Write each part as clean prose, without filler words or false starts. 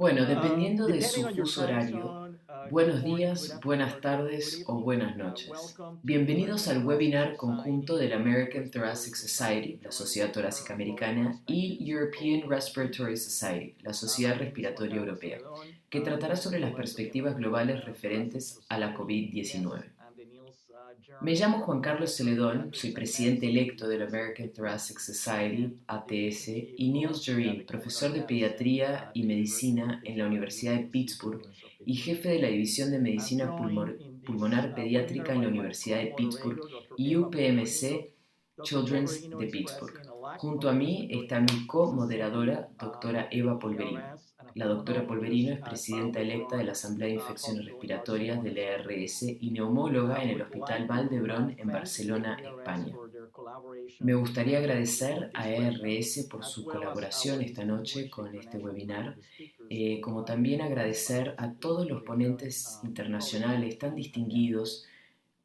Bueno, dependiendo de Depending su on your fuso time horario, zone, good buenos morning, good días, buenas afternoon, or good tardes o evening. buenas noches. Welcome to the Bienvenidos American al Thoracic webinar conjunto Society de la American Thoracic Respiratory Society, la Sociedad Torácica Webinar Global Americana, y Perspectives European Global Respiratory Perspectives. Society, la Sociedad My name is Juan Respiratoria Carlos Europea, Celedón. que tratará I'm sobre las equivalent to the perspectivas American globales Thoracic referentes a la Society. Yes, COVID-19. I'm the Niels Me Journey llamo Juan Carlos Director of Celedón, soy Pediatrics and presidente Medicine electo de la Disease American Thoracic and Society, the ATS, Chief y of Niels Jurin, Pediatric profesor Pulmonary de Medicine pediatría at y the University of medicina en la Pittsburgh Universidad de UPMC Pittsburgh Children's y Hospital. jefe de la División de I'm Medicina joined in this Pulmonar webinar Pediátrica en by la my Universidad de Pittsburgh co-moderator, Dr. y Eva Polverino. UPMC Dr. Children's Polverino de is Pittsburgh. president-elect Junto a of the mí está Respiratory mi Society co-moderadora, doctora of Eva the Polverino. ERS, and a La fellow doctora Polverino novelist es at presidenta Vall electa de la d'Hebron Asamblea de Infecciones Hospital in Respiratorias Barcelona, del Spain. ERS y neumóloga I en el would Hospital like Vall to d'Hebron en thank the Barcelona, ERS España. for their Me collaboration gustaría on agradecer a this webinar, ERS por as su well as colaboración our esta noche distinguished con este international webinar, panel speakers como también on this agradecer a participation, todos los including current ponentes colleagues internacionales tan and academics. distinguidos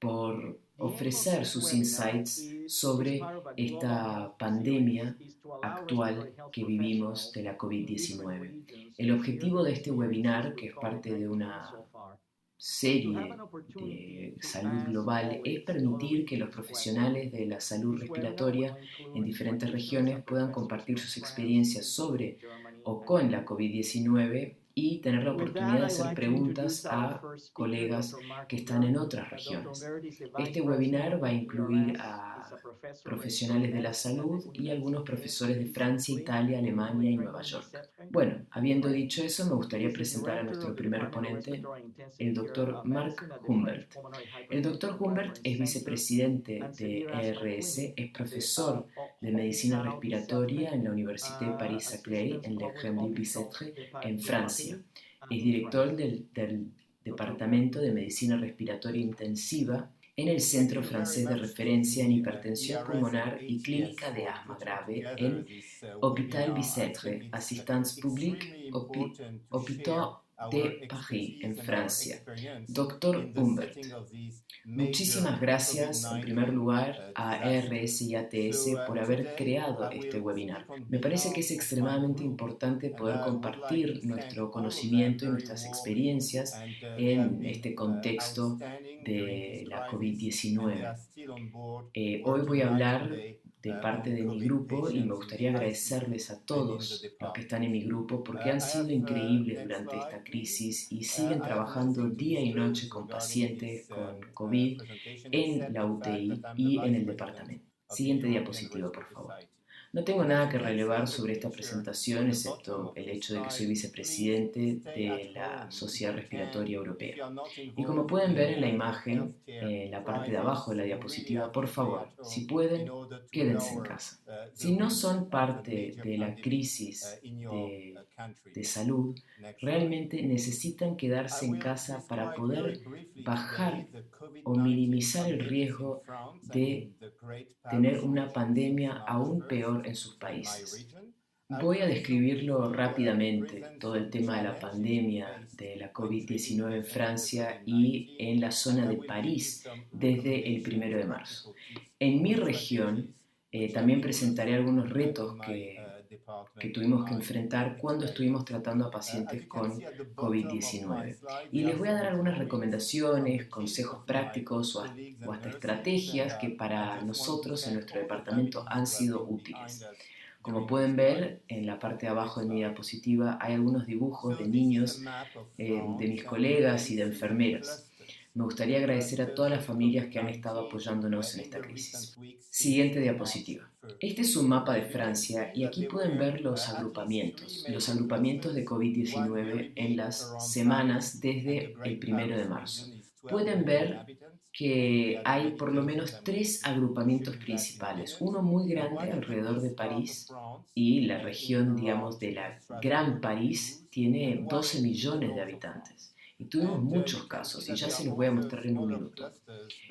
por The aim of ofrecer this sus webinar insights is sobre part of a global esta health series pandemia is to allow actual respiratory health que vivimos professionals de la in different COVID-19. regions El to share objetivo their de este experiences webinar, with que es parte de COVID-19 una so far, and to have an serie opportunity de to salud ask global, es colleagues in other permitir que los regions questions. profesionales de la salud This webinar will respiratoria en include diferentes practitioners regiones and puedan professors compartir from sus France, experiencias Italy, sobre Germany, o and con la Europe. COVID-19 y tener la With oportunidad that, de I'd hacer like to introduce preguntas our a first speaker, colegas Dr. Mark que están en Humbert. otras Dr. regiones. Humbert is the Vice Este President webinar va a of incluir ERS. He's a a professor of respiratory profesionales de la medicine at the salud y algunos Université profesores de Paris Francia, Saclay, Italia, formerly Alemania y trained Nueva in York. Bicetre, Bueno, habiendo Ukraine. dicho eso, me gustaría He's the presentar a director nuestro of the primer Department of ponente, Respiratory Intensive el Care doctor Medicine Marc at the French Humbert. Pulmonary El doctor Hypertension Humbert Reference es Center vicepresidente and de severe asthma ERS, clinic es at the profesor de Holy medicina National respiratoria Bicetre en la Université Paris-Saclay Assistance en Le Public Hospital Kremlin-Bicêtre en de Francia. Paris Es in director France. del Dr. Departamento de Medicina Respiratoria Intensiva en el Centro Francés de Referencia en Hipertensión Pulmonar y Clínica de Asma Grave en Hôpital Bicêtre, Assistance Publique Hôpital de Paris, en Francia. Doctor Humbert, muchísimas gracias en primer lugar a ERS y ATS por haber creado este webinar. Me parece que es extremadamente importante poder compartir nuestro conocimiento y nuestras experiencias en este contexto de la COVID-19. Hoy voy a hablar de parte de mi grupo y me gustaría agradecerles a todos los que están en mi grupo porque han sido increíbles durante esta crisis y siguen trabajando día y noche con pacientes con COVID en la UTI y en el departamento. Siguiente diapositiva, por favor. No tengo nada que relevar sobre esta presentación, excepto el hecho de que soy vicepresidente de la Sociedad Respiratoria Europea. Y como pueden ver en la imagen, en la parte de abajo de la diapositiva, por favor, si pueden, quédense en casa. Si no son parte de la crisis de salud, realmente necesitan quedarse en casa para poder bajar o minimizar el riesgo de tener una pandemia aún peor en sus países. Voy a describirlo rápidamente, todo el tema de la pandemia de la COVID-19 en Francia y en la zona de París desde el 1 de marzo. En mi región también presentaré algunos retos que tuvimos que enfrentar cuando estuvimos tratando a pacientes con COVID-19. Y les voy a dar algunas recomendaciones, consejos prácticos o hasta estrategias que para nosotros en nuestro departamento han sido útiles. Como pueden ver, en la parte de abajo de mi diapositiva hay algunos dibujos de niños, de mis colegas y de enfermeras. Me gustaría agradecer a todas las familias que han estado apoyándonos en esta crisis. Siguiente diapositiva. Este es un mapa de Francia y aquí pueden ver los agrupamientos de COVID-19 en las semanas desde el 1 de marzo. Pueden ver que hay por lo menos 3 agrupamientos principales, uno muy grande alrededor de París y la región, digamos, de la Gran París tiene 12 millones de habitantes. Y tuvimos muchos casos, y ya se los voy a mostrar en un minuto.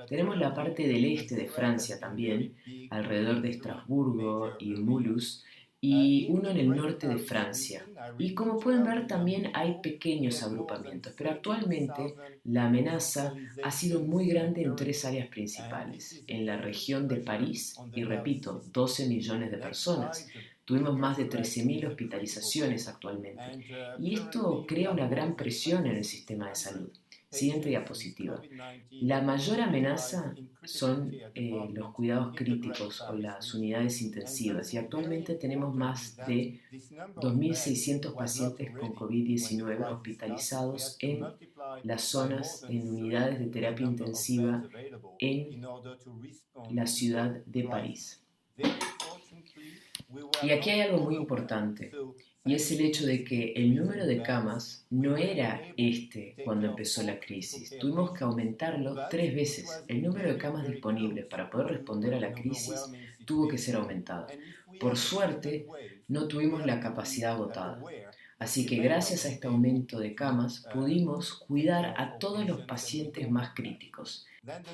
Tenemos la parte del este de Francia también, alrededor de Estrasburgo y Mulhouse, y uno en el norte de Francia. Y como pueden ver también hay pequeños agrupamientos, pero actualmente la amenaza ha sido muy grande en 3 áreas principales. En la región de París, y repito, 12 millones de personas, Tuvimos más de 13.000 hospitalizaciones actualmente y esto crea una gran presión en el sistema de salud. Siguiente diapositiva. La mayor amenaza son los cuidados críticos o las unidades intensivas y actualmente tenemos más de 2.600 pacientes con COVID-19 hospitalizados en las zonas, en unidades de terapia intensiva en la ciudad de París. Y aquí hay algo muy importante, y es el hecho de que el número de camas no era cuando empezó la crisis. Tuvimos que aumentarlo 3 veces. El número de camas disponibles para poder responder a la crisis tuvo que ser aumentado. Por suerte, no tuvimos la capacidad agotada. Así que gracias a este aumento de camas pudimos cuidar a todos los pacientes más críticos.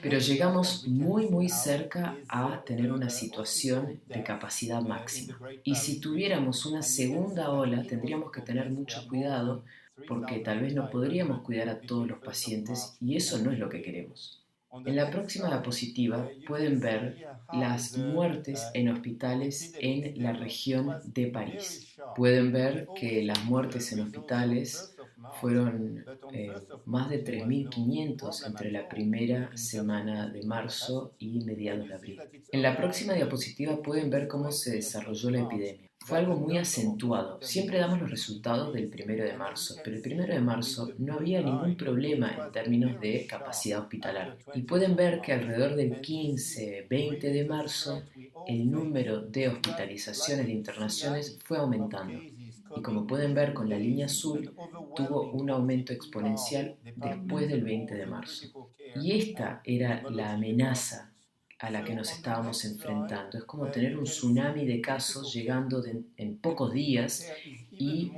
Pero llegamos muy cerca a tener una situación de capacidad máxima. Y si tuviéramos una segunda ola, tendríamos que tener mucho cuidado porque tal vez no podríamos cuidar a todos los pacientes y eso no es lo que queremos. En la próxima diapositiva pueden ver las muertes en hospitales en la región de París. Pueden ver que las muertes en hospitales fueron más de 3.500 entre la primera semana de marzo y mediados de abril. En la próxima diapositiva pueden ver cómo se desarrolló la epidemia. Fue algo muy acentuado. Siempre damos los resultados del 1 de marzo, pero el 1 de marzo no había ningún problema en términos de capacidad hospitalaria. Y pueden ver que alrededor del 15-20 de marzo el número de hospitalizaciones, de internaciones, fue aumentando. Y como pueden ver con la línea azul, tuvo un aumento exponencial después del 20 de marzo. Y esta era la amenaza a la que nos estábamos enfrentando. Es como tener un tsunami de casos llegando en pocos días y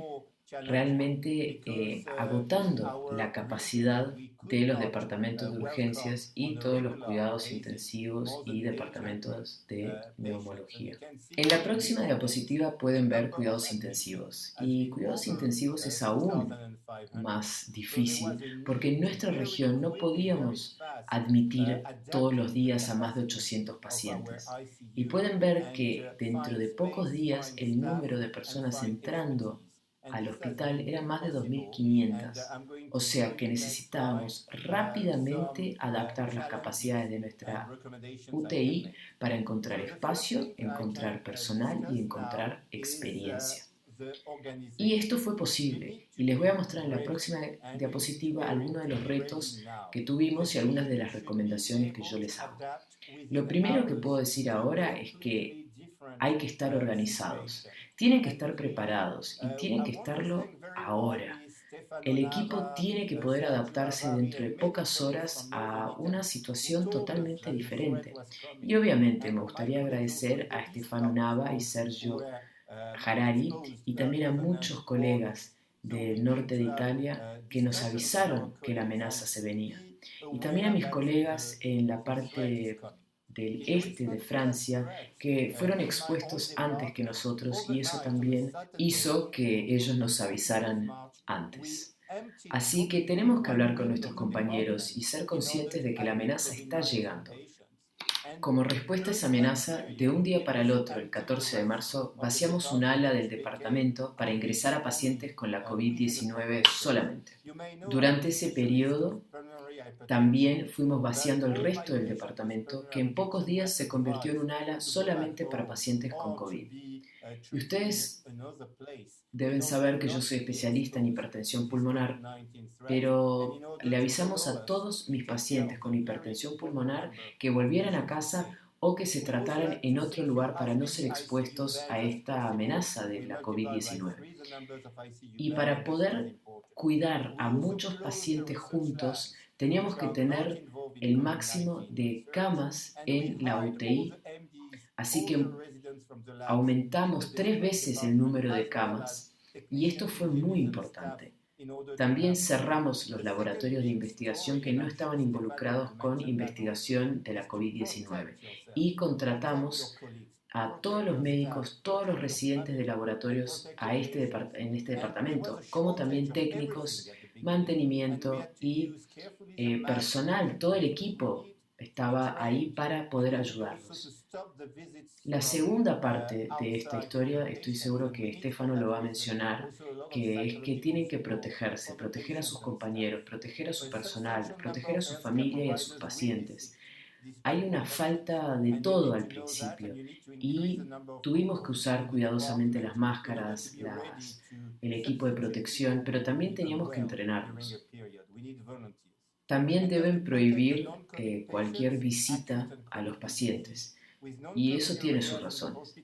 realmente agotando la capacidad de los departamentos de urgencias y todos los cuidados intensivos y departamentos de neumología. En la próxima diapositiva pueden ver cuidados intensivos. Y cuidados intensivos es aún más difícil porque en nuestra región no podíamos admitir todos los días a más de 800 pacientes. Y pueden ver que dentro de pocos días el número de personas entrando al hospital era más de 2.500, o sea que necesitábamos rápidamente adaptar las capacidades de nuestra UTI para encontrar espacio, encontrar personal y encontrar experiencia. Y esto fue posible, y les voy a mostrar en la próxima diapositiva algunos de los retos que tuvimos y algunas de las recomendaciones que yo les hago. Lo primero que puedo decir ahora es que hay que estar organizados, tienen que estar preparados y tienen que estarlo ahora. El equipo tiene que poder adaptarse dentro de pocas horas a una situación totalmente diferente. Y obviamente me gustaría agradecer a Stefano Nava y Sergio Harari y también a muchos colegas del norte de Italia que nos avisaron que la amenaza se venía. Y también a mis colegas en la parte del este de Francia que fueron expuestos antes que nosotros y eso también hizo que ellos nos avisaran antes. Así que tenemos que hablar con nuestros compañeros y ser conscientes de que la amenaza está llegando. Como respuesta a esa amenaza, de un día para el otro, el 14 de marzo, vaciamos un ala del departamento para ingresar a pacientes con la COVID-19 solamente. Durante ese periodo, también fuimos vaciando el resto del departamento, que en pocos días se convirtió en un ala solamente para pacientes con COVID. Y ustedes deben saber que yo soy especialista en hipertensión pulmonar, pero le avisamos a todos mis pacientes con hipertensión pulmonar que volvieran a casa o que se trataran en otro lugar para no ser expuestos a esta amenaza de la COVID-19. Y para poder cuidar a muchos pacientes juntos, teníamos que tener el máximo de camas en la UTI. Así que aumentamos 3 veces el número de camas y esto fue muy importante. También cerramos los laboratorios de investigación que no estaban involucrados con investigación de la COVID-19 y contratamos a todos los médicos, todos los residentes de laboratorios en este departamento, como también técnicos, mantenimiento y personal, todo el equipo estaba ahí para poder ayudarnos. La segunda parte de esta historia, estoy seguro que Stefano lo va a mencionar, que es que tienen que protegerse, proteger a sus compañeros, proteger a su personal, proteger a su familia y a sus pacientes. Hay una falta de todo al principio y tuvimos que usar cuidadosamente las máscaras, el equipo de protección, pero también teníamos que entrenarlos. También deben prohibir cualquier visita a los pacientes y eso tiene sus razones.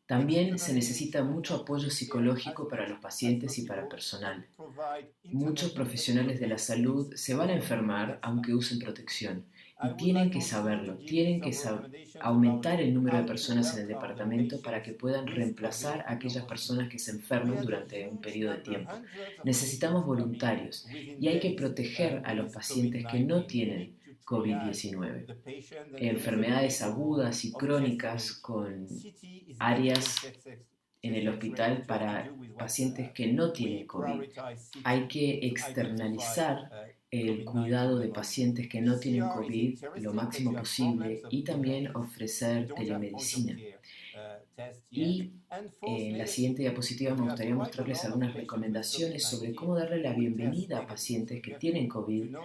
También se necesita mucho apoyo psicológico para los pacientes y para el personal. Muchos profesionales de la salud se van a enfermar aunque usen protección y tienen que saberlo, aumentar el número de personas en el departamento para que puedan reemplazar a aquellas personas que se enferman durante un periodo de tiempo. Necesitamos voluntarios y hay que proteger a los pacientes que no tienen COVID-19. Enfermedades agudas y crónicas con áreas en el hospital para pacientes que no tienen COVID. Hay que externalizar el cuidado de pacientes que no tienen COVID lo máximo posible y también ofrecer telemedicina. Y en la siguiente diapositiva me gustaría mostrarles algunas recomendaciones sobre cómo darle la bienvenida a pacientes que tienen COVID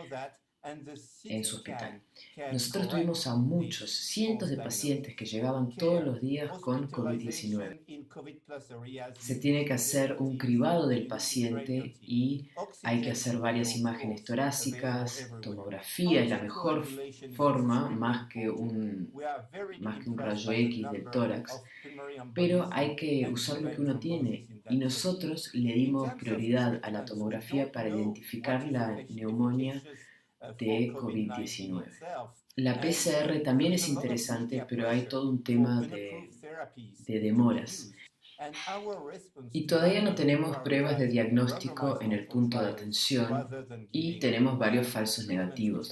en su hospital. Nosotros tuvimos a muchos, cientos de pacientes que llegaban todos los días con COVID-19. Se tiene que hacer un cribado del paciente y hay que hacer varias imágenes torácicas, tomografía es la mejor forma, más que un rayo X del tórax, pero hay que usar lo que uno tiene y nosotros le dimos prioridad a la tomografía para identificar la neumonía de COVID-19. La PCR también es interesante, pero hay todo un tema de demoras. Y todavía no tenemos pruebas de diagnóstico en el punto de atención y tenemos varios falsos negativos.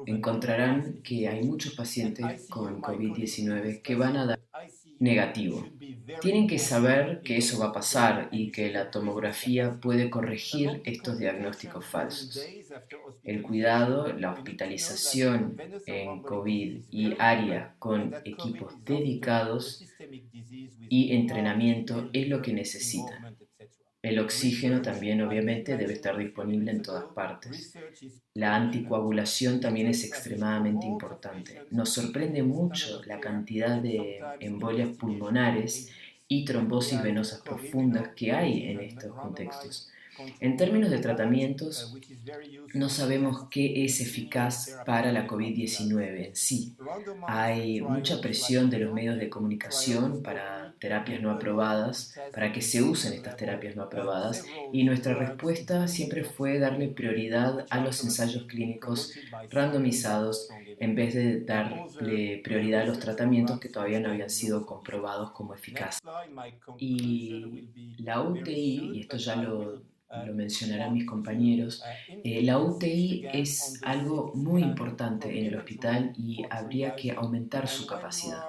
Encontrarán que hay muchos pacientes con COVID-19 que van a dar negativo. Tienen que saber que eso va a pasar y que la tomografía puede corregir estos diagnósticos falsos. El cuidado, la hospitalización en COVID y área con equipos dedicados y entrenamiento es lo que necesitan. El oxígeno también obviamente debe estar disponible en todas partes. La anticoagulación también es extremadamente importante. Nos sorprende mucho la cantidad de embolias pulmonares y trombosis venosas profundas que hay en estos contextos. En términos de tratamientos, no sabemos qué es eficaz para la COVID-19 en sí. Hay mucha presión de los medios de comunicación para terapias no aprobadas, para que se usen estas terapias no aprobadas, y nuestra respuesta siempre fue darle prioridad a los ensayos clínicos randomizados en vez de darle prioridad a los tratamientos que todavía no habían sido comprobados como eficaces. Y la UTI, y esto ya lo mencionarán mis compañeros, la UTI es algo muy importante en el hospital y habría que aumentar su capacidad.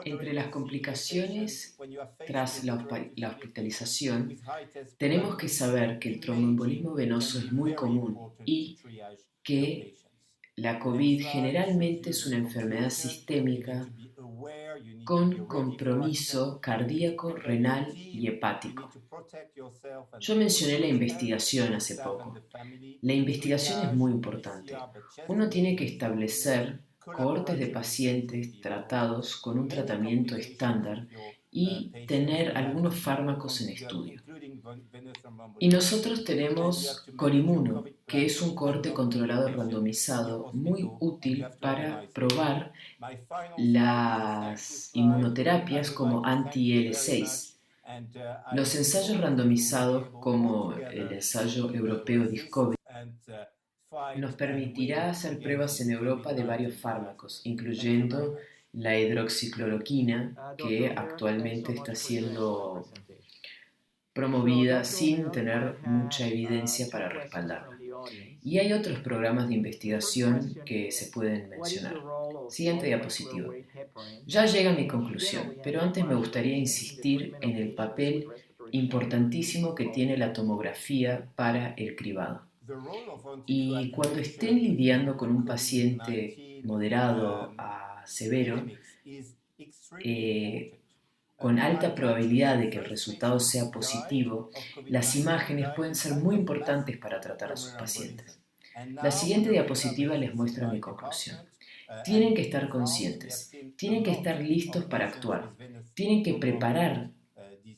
Entre las complicaciones tras la hospitalización, tenemos que saber que el tromboembolismo venoso es muy común y que la COVID generalmente es una enfermedad sistémica con compromiso cardíaco, renal y hepático. Yo mencioné la investigación hace poco. La investigación es muy importante. Uno tiene que establecer cohortes de pacientes tratados con un tratamiento estándar y tener algunos fármacos en estudio. Y nosotros tenemos Corimuno, que es un cohorte controlado randomizado muy útil para probar las inmunoterapias como anti-IL-6. Los ensayos randomizados como el ensayo europeo Discovery nos permitirá hacer pruebas en Europa de varios fármacos, incluyendo la hidroxicloroquina, que actualmente está siendo promovida sin tener mucha evidencia para respaldarla. Y hay otros programas de investigación que se pueden mencionar. Siguiente diapositiva. Ya llega mi conclusión, pero antes me gustaría insistir en el papel importantísimo que tiene la tomografía para el cribado. Y cuando estén lidiando con un paciente moderado a severo, con alta probabilidad de que el resultado sea positivo, las imágenes pueden ser muy importantes para tratar a sus pacientes. La siguiente diapositiva les muestra mi conclusión. Tienen que estar conscientes, tienen que estar listos para actuar, tienen que preparar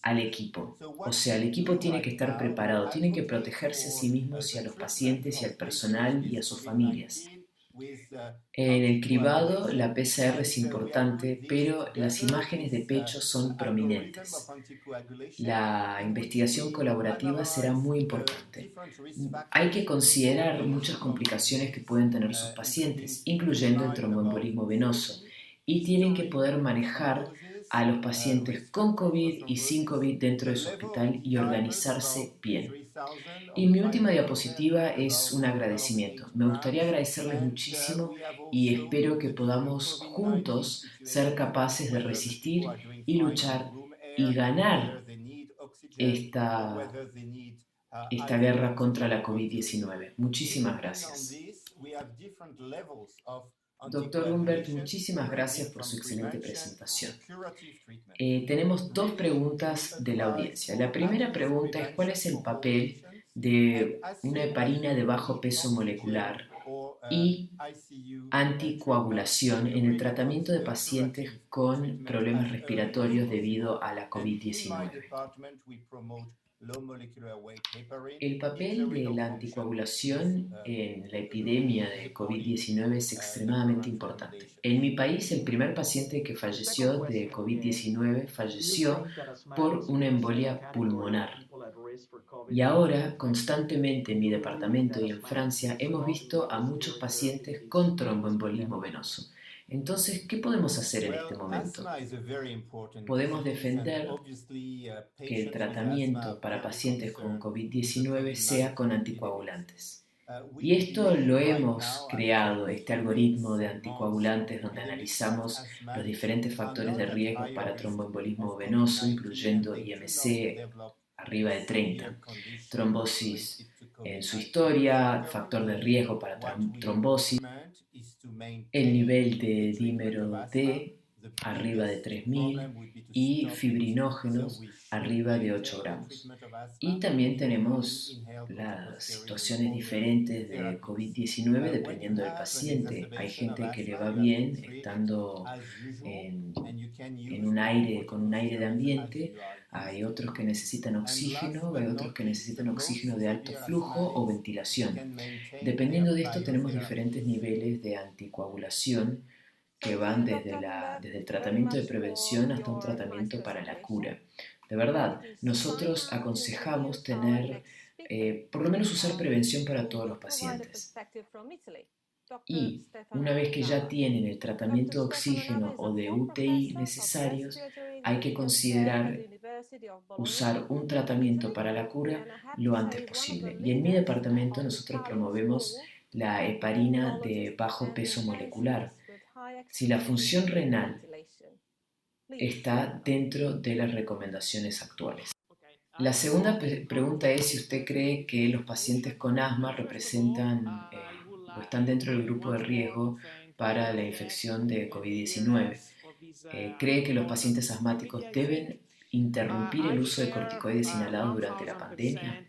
al equipo, o sea, el equipo tiene que estar preparado, tienen que protegerse a sí mismos y a los pacientes y al personal y a sus familias. En el cribado la PCR es importante, pero las imágenes de pecho son prominentes. La investigación colaborativa será muy importante. Hay que considerar muchas complicaciones que pueden tener sus pacientes, incluyendo el tromboembolismo venoso, y tienen que poder manejar a los pacientes con COVID y sin COVID dentro de su hospital y organizarse bien. Y mi última diapositiva es un agradecimiento. Me gustaría agradecerles muchísimo y espero que podamos juntos ser capaces de resistir y luchar y ganar esta guerra contra la COVID-19. Muchísimas gracias. Doctor Humbert, muchísimas gracias por su excelente presentación. Tenemos dos preguntas de la audiencia. La primera pregunta es: ¿cuál es el papel de una heparina de bajo peso molecular y anticoagulación en el tratamiento de pacientes con problemas respiratorios debido a la COVID-19? El papel de la anticoagulación en la epidemia de COVID-19 es extremadamente importante. En mi país, el primer paciente que falleció de COVID-19 falleció por una embolia pulmonar. Y ahora, constantemente en mi departamento y en Francia, hemos visto a muchos pacientes con tromboembolismo venoso. Entonces, ¿qué podemos hacer en este momento? Podemos defender que el tratamiento para pacientes con COVID-19 sea con anticoagulantes. Y esto lo hemos creado, este algoritmo de anticoagulantes donde analizamos los diferentes factores de riesgo para tromboembolismo venoso, incluyendo IMC arriba de 30, trombosis en su historia, factor de riesgo para trombosis, el nivel de dímero D arriba de 3000 y fibrinógenos arriba de 8 gramos. Y también tenemos las situaciones diferentes de COVID-19 dependiendo del paciente. Hay gente que le va bien estando con un aire de ambiente, hay otros que necesitan oxígeno, hay otros que necesitan oxígeno de alto flujo o ventilación. Dependiendo de esto tenemos diferentes niveles de anticoagulación que van desde el tratamiento de prevención hasta un tratamiento para la cura. De verdad, nosotros aconsejamos tener, por lo menos usar prevención para todos los pacientes. Y una vez que ya tienen el tratamiento de oxígeno o de UTI necesarios, hay que considerar usar un tratamiento para la cura lo antes posible. Y en mi departamento nosotros promovemos la heparina de bajo peso molecular. Si la función renal está dentro de las recomendaciones actuales. La segunda pregunta es si usted cree que los pacientes con asma representan o están dentro del grupo de riesgo para la infección de COVID-19. ¿Cree que los pacientes asmáticos deben interrumpir el uso de corticoides inhalados durante la pandemia?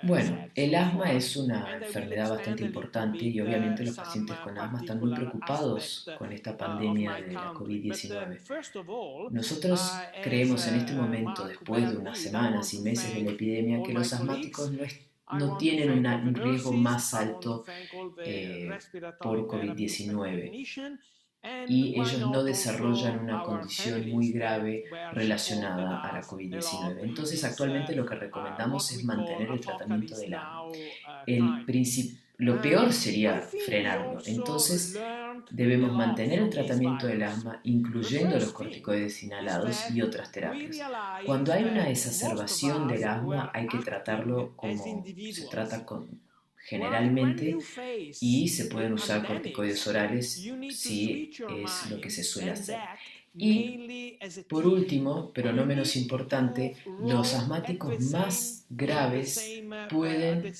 Bueno, el asma es una enfermedad bastante importante y obviamente los pacientes con asma están muy preocupados con esta pandemia de la COVID-19. Nosotros creemos en este momento, después de unas semanas y meses de la epidemia, que los asmáticos no tienen un riesgo más alto por COVID-19 y ellos no desarrollan una condición muy grave relacionada a la COVID-19. Entonces, actualmente lo que recomendamos es mantener el tratamiento del asma. Lo peor sería frenarlo. Entonces, debemos mantener el tratamiento del asma, incluyendo los corticoides inhalados y otras terapias. Cuando hay una exacerbación del asma, hay que tratarlo como se trata generalmente, y se pueden usar corticoides orales si es lo que se suele hacer. Y, por último, pero no menos importante, los asmáticos más graves pueden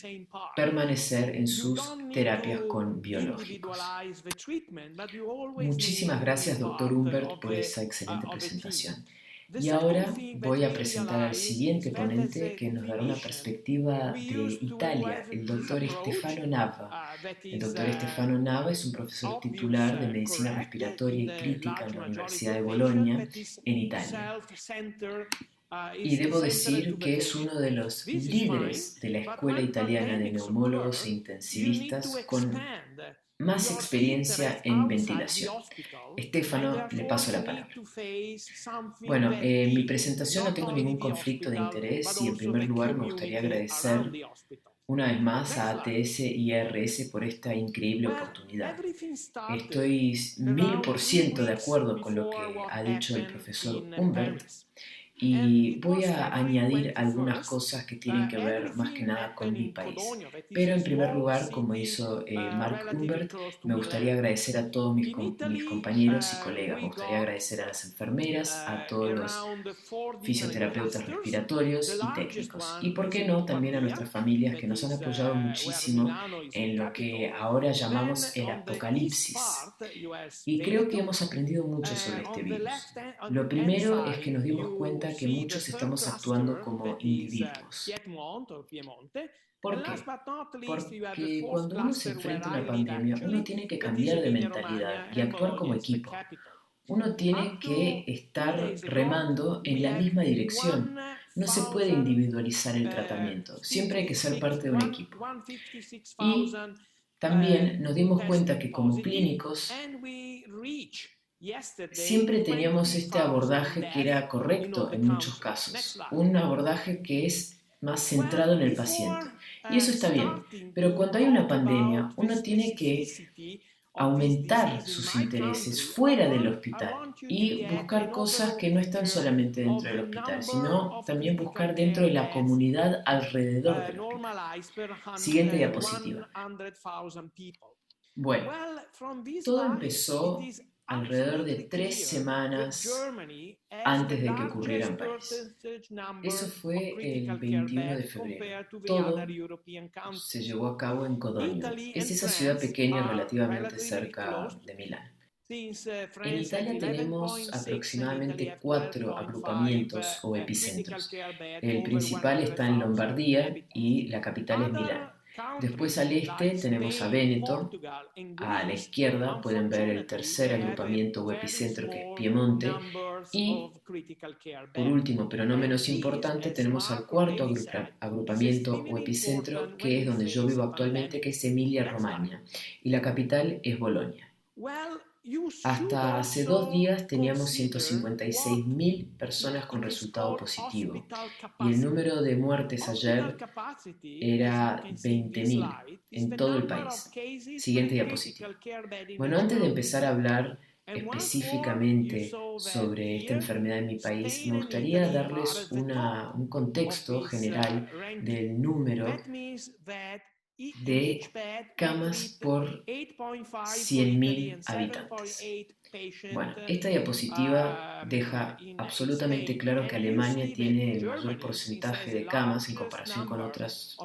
permanecer en sus terapias con biológicos. Muchísimas gracias, doctor Humbert, por esa excelente presentación. Y ahora voy a presentar al siguiente ponente que nos dará una perspectiva de Italia, el doctor Stefano Nava. El doctor Stefano Nava es un profesor titular de Medicina Respiratoria y Crítica en la Universidad de Bolonia, en Italia. Y debo decir que es uno de los líderes de la Escuela Italiana de Neumólogos e Intensivistas con más experiencia en ventilación. Stefano, le paso la palabra. Bueno, en mi presentación no tengo ningún conflicto de interés y en primer lugar me gustaría agradecer una vez más a ATS y ARS por esta increíble oportunidad. Estoy 1000% de acuerdo con lo que ha dicho el profesor Humbert y voy a añadir algunas cosas que tienen que ver más que nada con mi país. Pero en primer lugar, como hizo Mark Humbert, me gustaría agradecer a todos mis compañeros y colegas. Me gustaría agradecer a las enfermeras, a todos los fisioterapeutas respiratorios y técnicos. Y por qué no, también a nuestras familias que nos han apoyado muchísimo en lo que ahora llamamos el apocalipsis. Y creo que hemos aprendido mucho sobre este virus. Lo primero es que nos dimos cuenta que muchos estamos actuando como individuos. ¿Por qué? Porque cuando uno se enfrenta a una pandemia, uno tiene que cambiar de mentalidad y actuar como equipo. Uno tiene que estar remando en la misma dirección. No se puede individualizar el tratamiento. Siempre hay que ser parte de un equipo. Y también nos dimos cuenta que como clínicos siempre teníamos este abordaje que era correcto en muchos casos. Un abordaje que es más centrado en el paciente. Y eso está bien. Pero cuando hay una pandemia, uno tiene que aumentar sus intereses fuera del hospital y buscar cosas que no están solamente dentro del hospital, sino también buscar dentro de la comunidad alrededor del hospital. Siguiente diapositiva. Bueno, todo empezó alrededor de 3 semanas antes de que ocurriera en París. Eso fue el 21 de febrero. Todo se llevó a cabo en Codogno. Es esa ciudad pequeña relativamente cerca de Milán. En Italia tenemos aproximadamente 4 agrupamientos o epicentros. El principal está en Lombardía y la capital es Milán. Después al este tenemos a Véneto, a la izquierda pueden ver el tercer agrupamiento o epicentro que es Piemonte y por último, pero no menos importante, tenemos al cuarto agrupamiento o epicentro que es donde yo vivo actualmente, que es Emilia-Romagna y la capital es Bolonia. Hasta hace 2 días teníamos 156.000 personas con resultado positivo y el número de muertes ayer era 20.000 en todo el país. Siguiente diapositiva. Bueno, antes de empezar a hablar específicamente sobre esta enfermedad en mi país, me gustaría darles un contexto general del número de camas por 100.000 habitantes. Bueno, esta diapositiva deja absolutamente claro que Alemania tiene el mayor porcentaje de camas en comparación con otros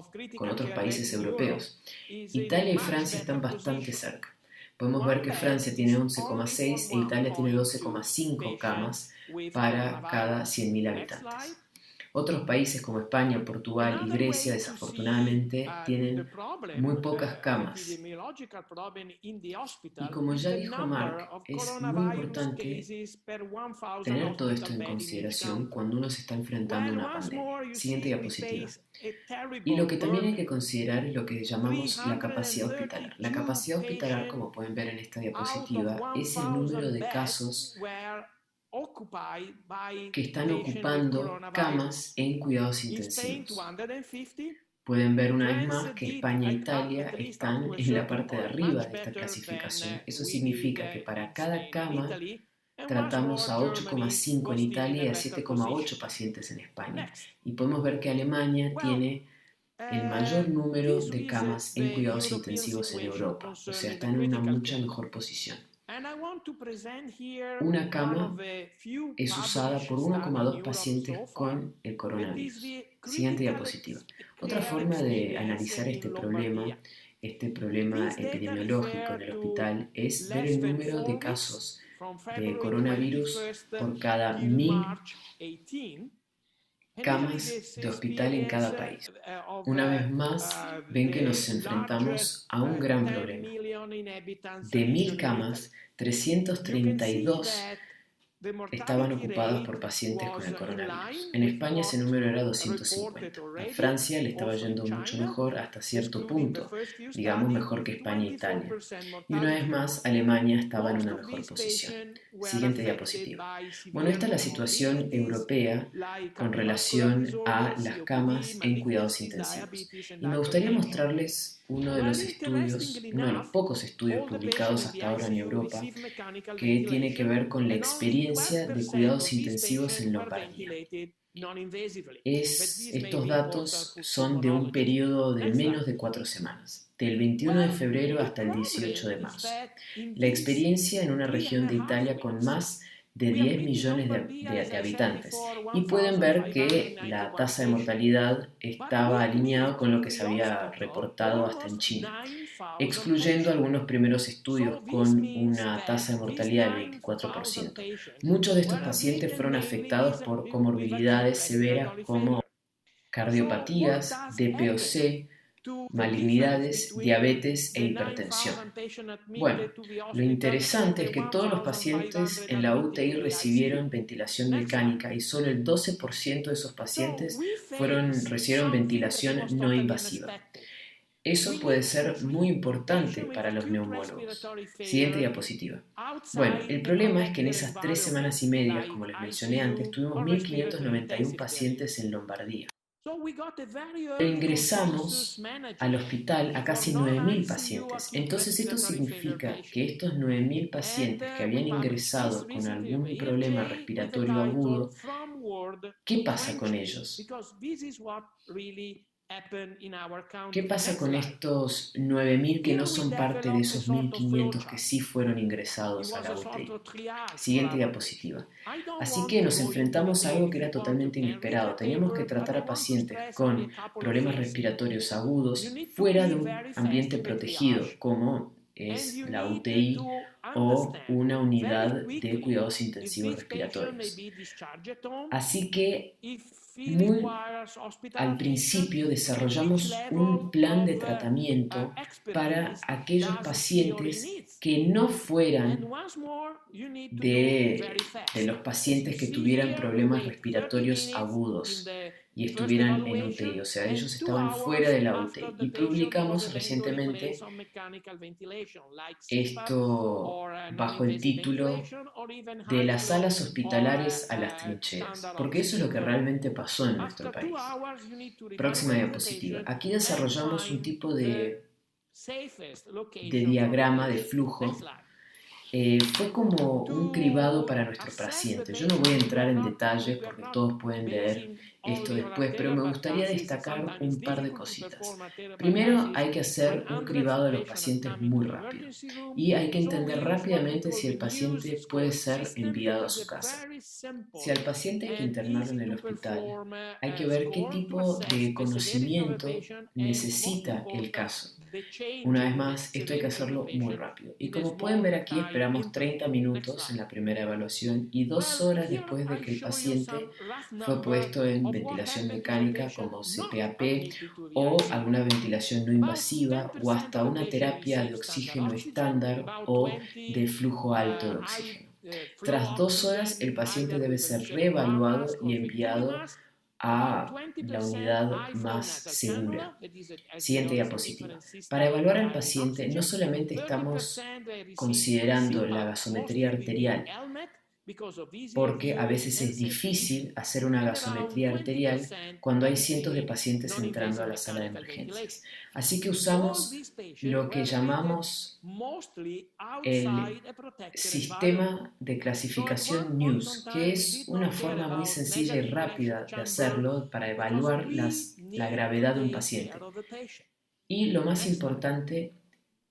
países europeos. Italia y Francia están bastante cerca. Podemos ver que Francia tiene 11,6 e Italia tiene 12,5 camas para cada 100.000 habitantes. Otros países como España, Portugal y Grecia desafortunadamente tienen muy pocas camas. Y como ya dijo Mark, es muy importante tener todo esto en consideración cuando uno se está enfrentando a una pandemia. Siguiente diapositiva. Y lo que también hay que considerar es lo que llamamos la capacidad hospitalar. La capacidad hospitalar, como pueden ver en esta diapositiva, es el número de casos que están ocupando camas en cuidados intensivos. Pueden ver una vez más que España e Italia están en la parte de arriba de esta clasificación. Eso significa que para cada cama tratamos a 8,5 en Italia y a 7,8 pacientes en España. Y podemos ver que Alemania tiene el mayor número de camas en cuidados intensivos en Europa. O sea, está en una mucha mejor posición. Una cama es usada por 1,2 pacientes con el coronavirus. Siguiente diapositiva. Otra forma de analizar este problema epidemiológico en el hospital es ver el número de casos de coronavirus por cada 1000 camas de hospital en cada país. Una vez más, ven que nos enfrentamos a un gran problema. De 1000 camas, 332 estaban ocupadas por pacientes con el coronavirus. En España ese número era 250. A Francia le estaba yendo mucho mejor hasta cierto punto, digamos mejor que España e Italia. Y una vez más, Alemania estaba en una mejor posición. Siguiente diapositiva. Bueno, esta es la situación europea con relación a las camas en cuidados intensivos. Y me gustaría mostrarles uno de los pocos estudios publicados hasta ahora en Europa que tiene que ver con la experiencia de cuidados intensivos en Lombardía. Estos datos son de un periodo de menos de 4 semanas, del 21 de febrero hasta el 18 de marzo. La experiencia en una región de Italia con más de 10 millones de habitantes, y pueden ver que la tasa de mortalidad estaba alineada con lo que se había reportado hasta en China, excluyendo algunos primeros estudios con una tasa de mortalidad del 24%. Muchos de estos pacientes fueron afectados por comorbilidades severas como cardiopatías, DPOC, malignidades, diabetes e hipertensión. Bueno, lo interesante es que todos los pacientes en la UTI recibieron ventilación mecánica y solo el 12% de esos pacientes recibieron ventilación no invasiva. Eso puede ser muy importante para los neumólogos. Siguiente diapositiva. Bueno, el problema es que en esas 3 semanas y media, como les mencioné antes, tuvimos 1.591 pacientes en Lombardía. Pero ingresamos al hospital a casi 9.000 pacientes. Entonces esto significa que estos 9.000 pacientes que habían ingresado con algún problema respiratorio agudo, ¿qué pasa con ellos? ¿Qué pasa con estos 9.000 que no son parte de esos 1.500 que sí fueron ingresados a la UTI? Siguiente diapositiva. Así que nos enfrentamos a algo que era totalmente inesperado. Teníamos que tratar a pacientes con problemas respiratorios agudos fuera de un ambiente protegido, como es la UTI o una unidad de cuidados intensivos respiratorios. Así que muy al principio desarrollamos un plan de tratamiento para aquellos pacientes que no fueran de los pacientes que tuvieran problemas respiratorios agudos y estuvieran en UTI, o sea, ellos estaban fuera de la UTI. Y publicamos recientemente esto bajo el título de las salas hospitalarias a las trincheras, porque eso es lo que realmente pasó en nuestro país. Próxima diapositiva. Aquí desarrollamos un tipo de diagrama de flujo. Fue como un cribado para nuestro paciente. Yo no voy a entrar en detalles porque todos pueden leer esto después, pero me gustaría destacar un par de cositas. Primero, hay que hacer un cribado de los pacientes muy rápido y hay que entender rápidamente si el paciente puede ser enviado a su casa. Si al paciente hay que internarlo en el hospital, hay que ver qué tipo de conocimiento necesita el caso. Una vez más, esto hay que hacerlo muy rápido. Y como pueden ver aquí, esperamos 30 minutos en la primera evaluación y 2 horas después de que el paciente fue puesto en ventilación mecánica como CPAP o alguna ventilación no invasiva o hasta una terapia de oxígeno estándar o de flujo alto de oxígeno. Tras 2 horas, el paciente debe ser reevaluado y enviado a la unidad más segura. Siguiente diapositiva. Para evaluar al paciente no solamente estamos considerando la gasometría arterial, porque a veces es difícil hacer una gasometría arterial cuando hay cientos de pacientes entrando a la sala de emergencias. Así que usamos lo que llamamos el sistema de clasificación NEWS, que es una forma muy sencilla y rápida de hacerlo para evaluar la gravedad de un paciente. Y lo más importante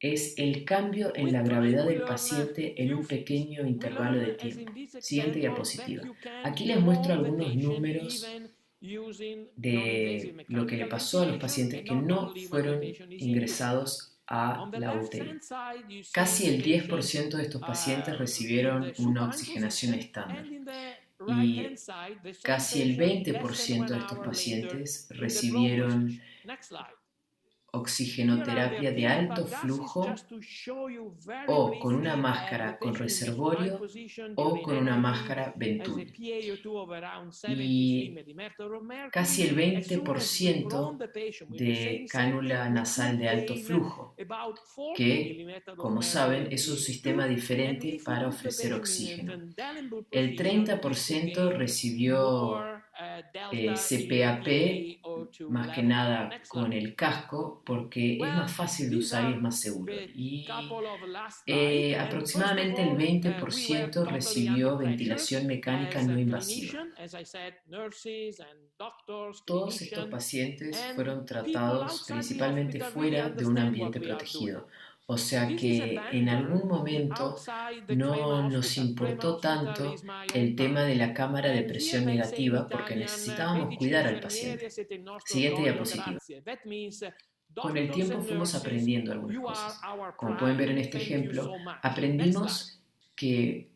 es el cambio en la gravedad del paciente en un pequeño intervalo de tiempo. Siguiente diapositiva. Aquí les muestro algunos números de lo que le pasó a los pacientes que no fueron ingresados a la UTI. Casi el 10% de estos pacientes recibieron una oxigenación estándar y casi el 20% de estos pacientes recibieron oxigenoterapia de alto flujo o con una máscara con reservorio o con una máscara Venturi. Y casi el 20% de cánula nasal de alto flujo, que, como saben, es un sistema diferente para ofrecer oxígeno. El 30% recibió CPAP, más que nada con el casco, porque es más fácil de usar y es más seguro. Y aproximadamente el 20% recibió ventilación mecánica no invasiva. Todos estos pacientes fueron tratados principalmente fuera de un ambiente protegido. O sea que en algún momento no nos importó tanto el tema de la cámara de presión negativa porque necesitábamos cuidar al paciente. Siguiente diapositiva. Con el tiempo fuimos aprendiendo algunas cosas. Como pueden ver en este ejemplo, aprendimos que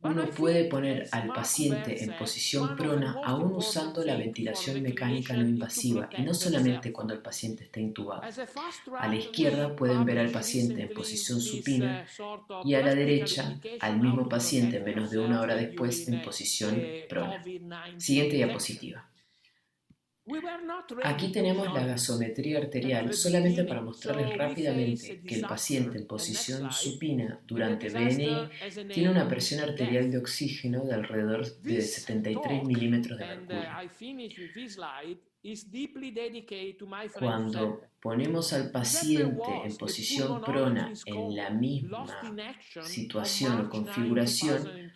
uno puede poner al paciente en posición prona aún usando la ventilación mecánica no invasiva y no solamente cuando el paciente está intubado. A la izquierda pueden ver al paciente en posición supina y a la derecha al mismo paciente menos de una hora después en posición prona. Siguiente diapositiva. Aquí tenemos la gasometría arterial solamente para mostrarles rápidamente que el paciente en posición supina durante BNI tiene una presión arterial de oxígeno de alrededor de 73 milímetros de mercurio. Cuando ponemos al paciente en posición prona en la misma situación o configuración,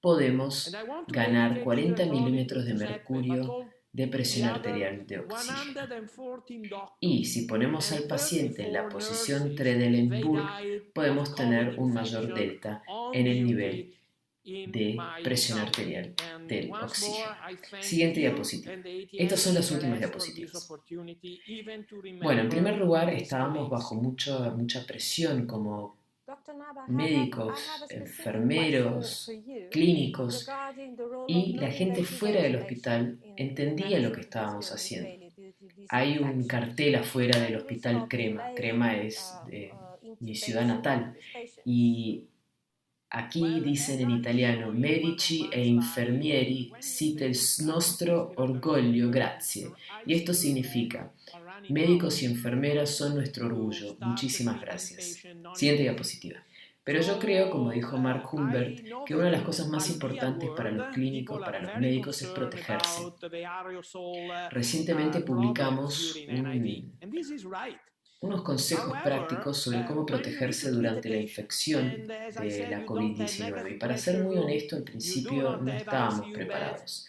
podemos ganar 40 milímetros de mercurio de presión arterial de oxígeno. Y si ponemos al paciente en la posición Trendelenburg, podemos tener un mayor delta en el nivel de presión arterial del oxígeno. Siguiente diapositiva. Estas son las últimas diapositivas. Bueno, en primer lugar, estábamos bajo mucha presión como médicos, enfermeros, clínicos, y la gente fuera del hospital entendía lo que estábamos haciendo. Hay un cartel afuera del hospital Crema. Crema es mi ciudad natal. Y aquí dicen en italiano: Medici e infermieri siete il nostro orgoglio, grazie. Y esto significa: médicos y enfermeras son nuestro orgullo, muchísimas gracias. Siguiente diapositiva. Pero yo creo, como dijo Mark Humbert, que una de las cosas más importantes para los clínicos, para los médicos, es protegerse. Recientemente publicamos unos consejos prácticos sobre cómo protegerse durante la infección de la COVID-19. Y para ser muy honesto, en principio no estábamos preparados.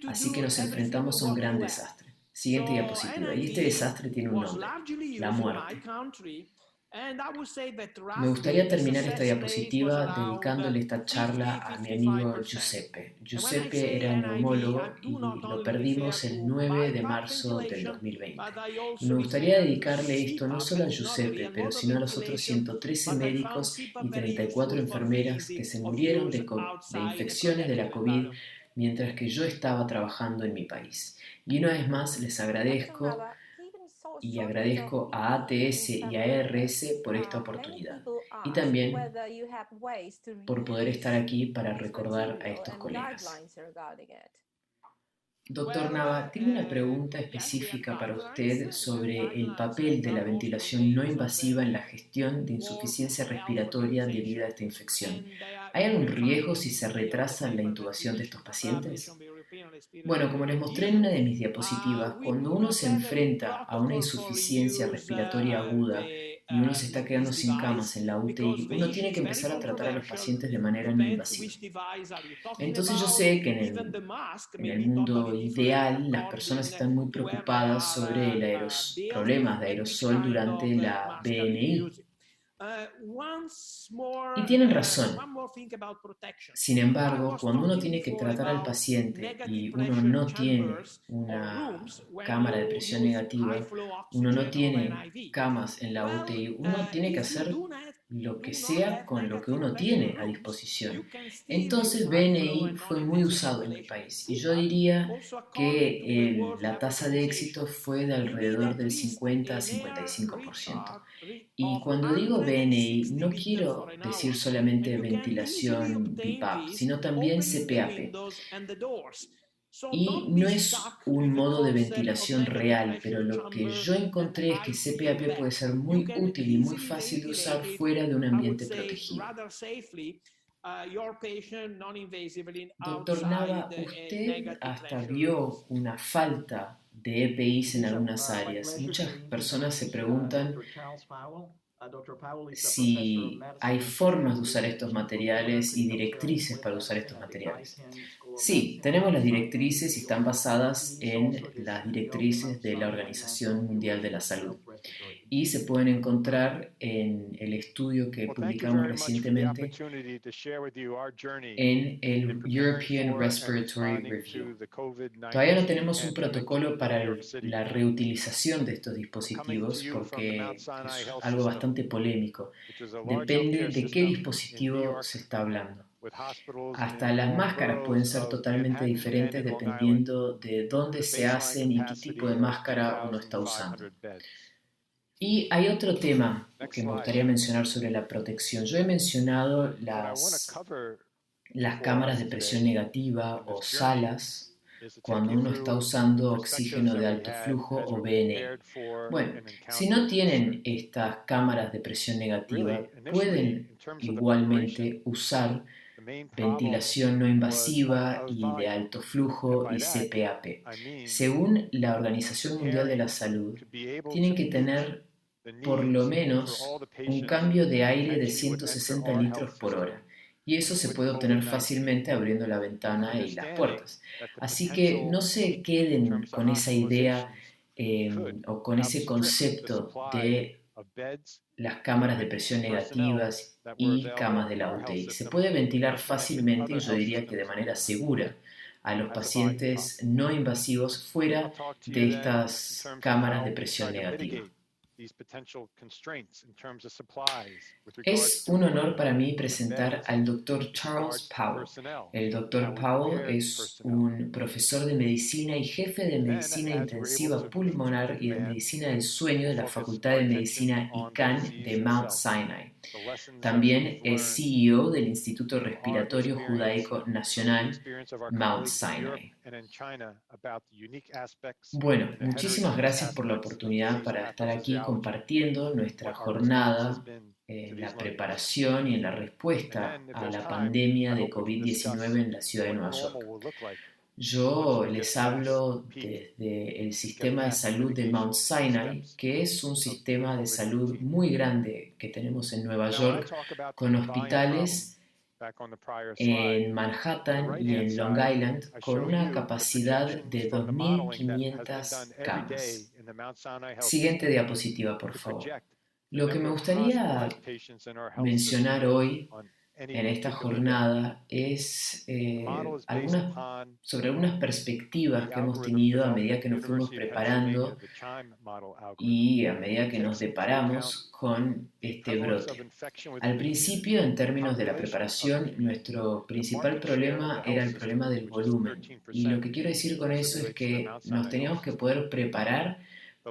Así que nos enfrentamos a un gran desastre. Siguiente diapositiva. Y este desastre tiene un nombre: la muerte. Me gustaría terminar esta diapositiva dedicándole esta charla a mi amigo Giuseppe. Giuseppe era neumólogo y lo perdimos el 9 de marzo del 2020. Y me gustaría dedicarle esto no solo a Giuseppe, pero sino a los otros 113 médicos y 34 enfermeras que se murieron de infecciones de la COVID mientras que yo estaba trabajando en mi país. Y una vez más les agradezco y agradezco a ATS y a ARS por esta oportunidad y también por poder estar aquí para recordar a estos colegas. Doctor Nava, tengo una pregunta específica para usted sobre el papel de la ventilación no invasiva en la gestión de insuficiencia respiratoria debido a esta infección. ¿Hay algún riesgo si se retrasa la intubación de estos pacientes? Bueno, como les mostré en una de mis diapositivas, cuando uno se enfrenta a una insuficiencia respiratoria aguda y uno se está quedando sin camas en la UTI, uno tiene que empezar a tratar a los pacientes de manera no invasiva. Entonces yo sé que en el mundo ideal las personas están muy preocupadas sobre problemas de aerosol durante la BNI. Y tienen razón. Sin embargo, cuando uno tiene que tratar al paciente y uno no tiene una cámara de presión negativa, uno no tiene camas en la UTI, uno tiene que hacer lo que sea con lo que uno tiene a disposición. Entonces BNI fue muy usado en el país y yo diría que la tasa de éxito fue de alrededor del 50 a 55%. Y cuando digo BNI, no quiero decir solamente ventilación BiPAP, sino también CPAP. Y no es un modo de ventilación real, pero lo que yo encontré es que CPAP puede ser muy útil y muy fácil de usar fuera de un ambiente protegido. Doctor Nava, usted hasta vio una falta de EPIs en algunas áreas. Muchas personas se preguntan si hay formas de usar estos materiales y directrices para usar estos materiales. Sí, tenemos las directrices y están basadas en las directrices de la Organización Mundial de la Salud y se pueden encontrar en el estudio que publicamos recientemente en el European Respiratory Review. Todavía no tenemos un protocolo para la reutilización de estos dispositivos porque es algo bastante polémico. Depende de qué dispositivo se está hablando. Hasta las máscaras pueden ser totalmente diferentes dependiendo de dónde se hacen y qué tipo de máscara uno está usando. Y hay otro tema que me gustaría mencionar sobre la protección. Yo he mencionado las cámaras de presión negativa o salas cuando uno está usando oxígeno de alto flujo o BNI. Bueno, si no tienen estas cámaras de presión negativa, pueden igualmente usar ventilación no invasiva y de alto flujo y CPAP. Según la Organización Mundial de la Salud, tienen que tener por lo menos un cambio de aire de 160 litros por hora. Y eso se puede obtener fácilmente abriendo la ventana y las puertas. Así que no se queden con esa idea o con ese concepto de las cámaras de presión negativas y camas de la UTI. Se puede ventilar fácilmente y yo diría que de manera segura a los pacientes no invasivos fuera de estas cámaras de presión negativa. Es un honor para mí presentar al Dr. Charles Powell. El Dr. Powell es un profesor de medicina y jefe de medicina intensiva pulmonar y de medicina del sueño de la Facultad de Medicina Icahn de Mount Sinai. También es CEO del Instituto Respiratorio Judaico Nacional Mount Sinai. Bueno, muchísimas gracias por la oportunidad para estar aquí compartiendo nuestra jornada en la preparación y en la respuesta a la pandemia de COVID-19 en la ciudad de Nueva York. Yo les hablo desde el sistema de salud de Mount Sinai, que es un sistema de salud muy grande que tenemos en Nueva York, con hospitales en Manhattan y en Long Island con una capacidad de 2.500 camas. Siguiente diapositiva, por favor. Lo que me gustaría mencionar hoy en esta jornada es sobre algunas perspectivas que hemos tenido a medida que nos fuimos preparando y a medida que nos deparamos con este brote. Al principio, en términos de la preparación, nuestro principal problema era el problema del volumen. Y lo que quiero decir con eso es que nos teníamos que poder preparar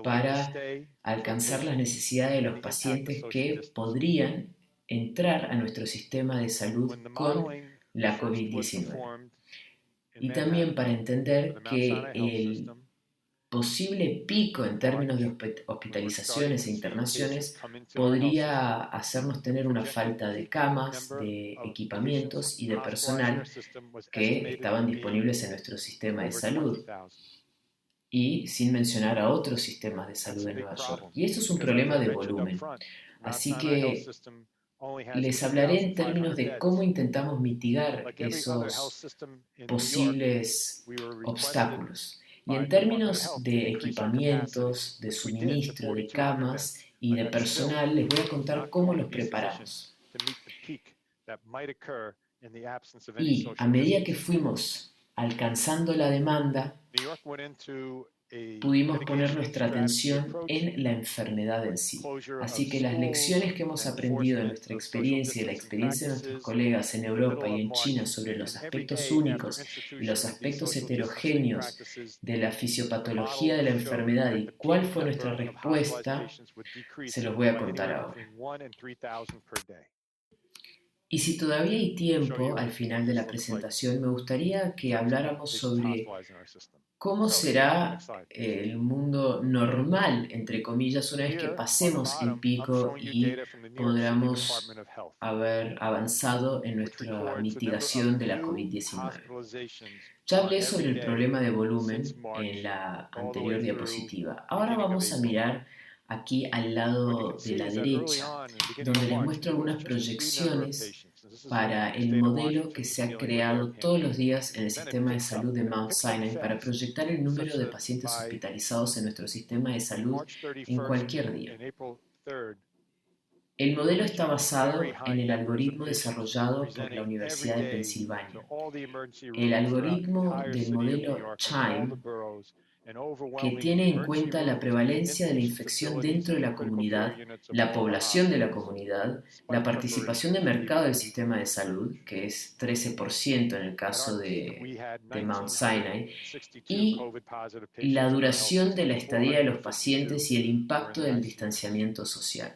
para alcanzar las necesidades de los pacientes que podrían entrar a nuestro sistema de salud con la COVID-19. Y también para entender que el posible pico en términos de hospitalizaciones e internaciones podría hacernos tener una falta de camas, de equipamientos y de personal que estaban disponibles en nuestro sistema de salud. Y sin mencionar a otros sistemas de salud en Nueva York. Y esto es un problema de volumen. Así que les hablaré en términos de cómo intentamos mitigar esos posibles obstáculos. Y en términos de equipamientos, de suministro, de camas y de personal, les voy a contar cómo los preparamos. Y a medida que fuimos alcanzando la demanda, pudimos poner nuestra atención en la enfermedad en sí. Así que las lecciones que hemos aprendido de nuestra experiencia y de la experiencia de nuestros colegas en Europa y en China sobre los aspectos únicos y los aspectos heterogéneos de la fisiopatología de la enfermedad y cuál fue nuestra respuesta, se los voy a contar ahora. Y si todavía hay tiempo al final de la presentación, me gustaría que habláramos sobre cómo será el mundo normal, entre comillas, una vez que pasemos el pico y podamos haber avanzado en nuestra mitigación de la COVID-19. Ya hablé sobre el problema de volumen en la anterior diapositiva. Ahora vamos a mirar aquí al lado de la derecha, donde les muestro algunas proyecciones para el modelo que se ha creado todos los días en el sistema de salud de Mount Sinai para proyectar el número de pacientes hospitalizados en nuestro sistema de salud en cualquier día. El modelo está basado en el algoritmo desarrollado por la Universidad de Pensilvania. El algoritmo del modelo CHIME, que tiene en cuenta la prevalencia de la infección dentro de la comunidad, la población de la comunidad, la participación de mercado del sistema de salud, que es 13% en el caso de Mount Sinai, y la duración de la estadía de los pacientes y el impacto del distanciamiento social.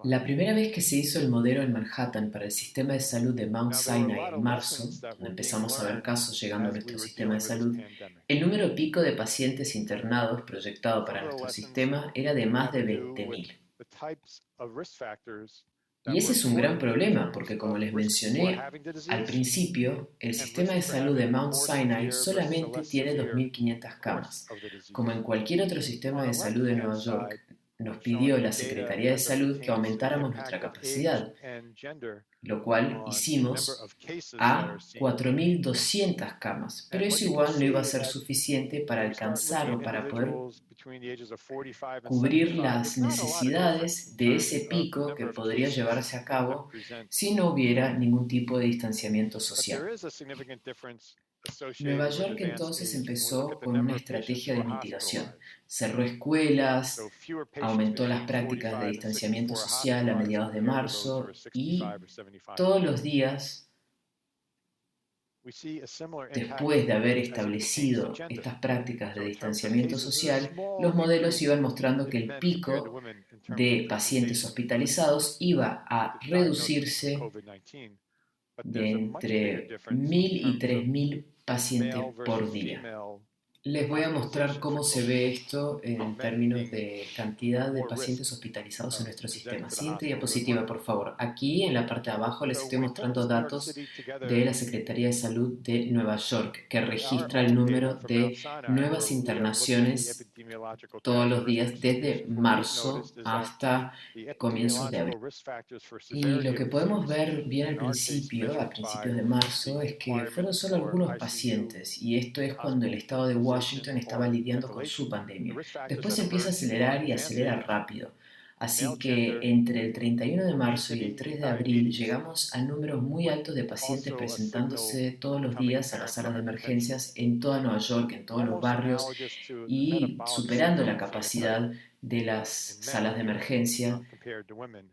La primera vez que se hizo el modelo en Manhattan para el sistema de salud de Mount Sinai en marzo, donde empezamos a ver casos llegando a nuestro sistema de salud, el número pico de pacientes internados proyectado para nuestro sistema era de más de 20.000. Y ese es un gran problema porque, como les mencioné al principio, el sistema de salud de Mount Sinai solamente tiene 2.500 camas. Como en cualquier otro sistema de salud de Nueva York, nos pidió la Secretaría de Salud que aumentáramos nuestra capacidad, lo cual hicimos a 4.200 camas, pero eso igual no iba a ser suficiente para alcanzar o para poder cubrir las necesidades de ese pico que podría llevarse a cabo si no hubiera ningún tipo de distanciamiento social. Nueva York entonces empezó con una estrategia de mitigación. Cerró escuelas, aumentó las prácticas de distanciamiento social a mediados de marzo y todos los días, después de haber establecido estas prácticas de distanciamiento social, los modelos iban mostrando que el pico de pacientes hospitalizados iba a reducirse de entre 1.000 y 3.000 pacientes por día. Les voy a mostrar cómo se ve esto en términos de cantidad de pacientes hospitalizados en nuestro sistema. Siguiente diapositiva, por favor. Aquí en la parte de abajo les estoy mostrando datos de la Secretaría de Salud de Nueva York, que registra el número de nuevas internaciones todos los días desde marzo hasta comienzos de abril. Y lo que podemos ver bien a principios de marzo, es que fueron solo algunos pacientes, y esto es cuando el estado de Washington estaba lidiando con su pandemia. Después se empieza a acelerar y acelera rápido. Así que entre el 31 de marzo y el 3 de abril llegamos a números muy altos de pacientes presentándose todos los días a las salas de emergencias en toda Nueva York, en todos los barrios, y superando la capacidad de las salas de emergencia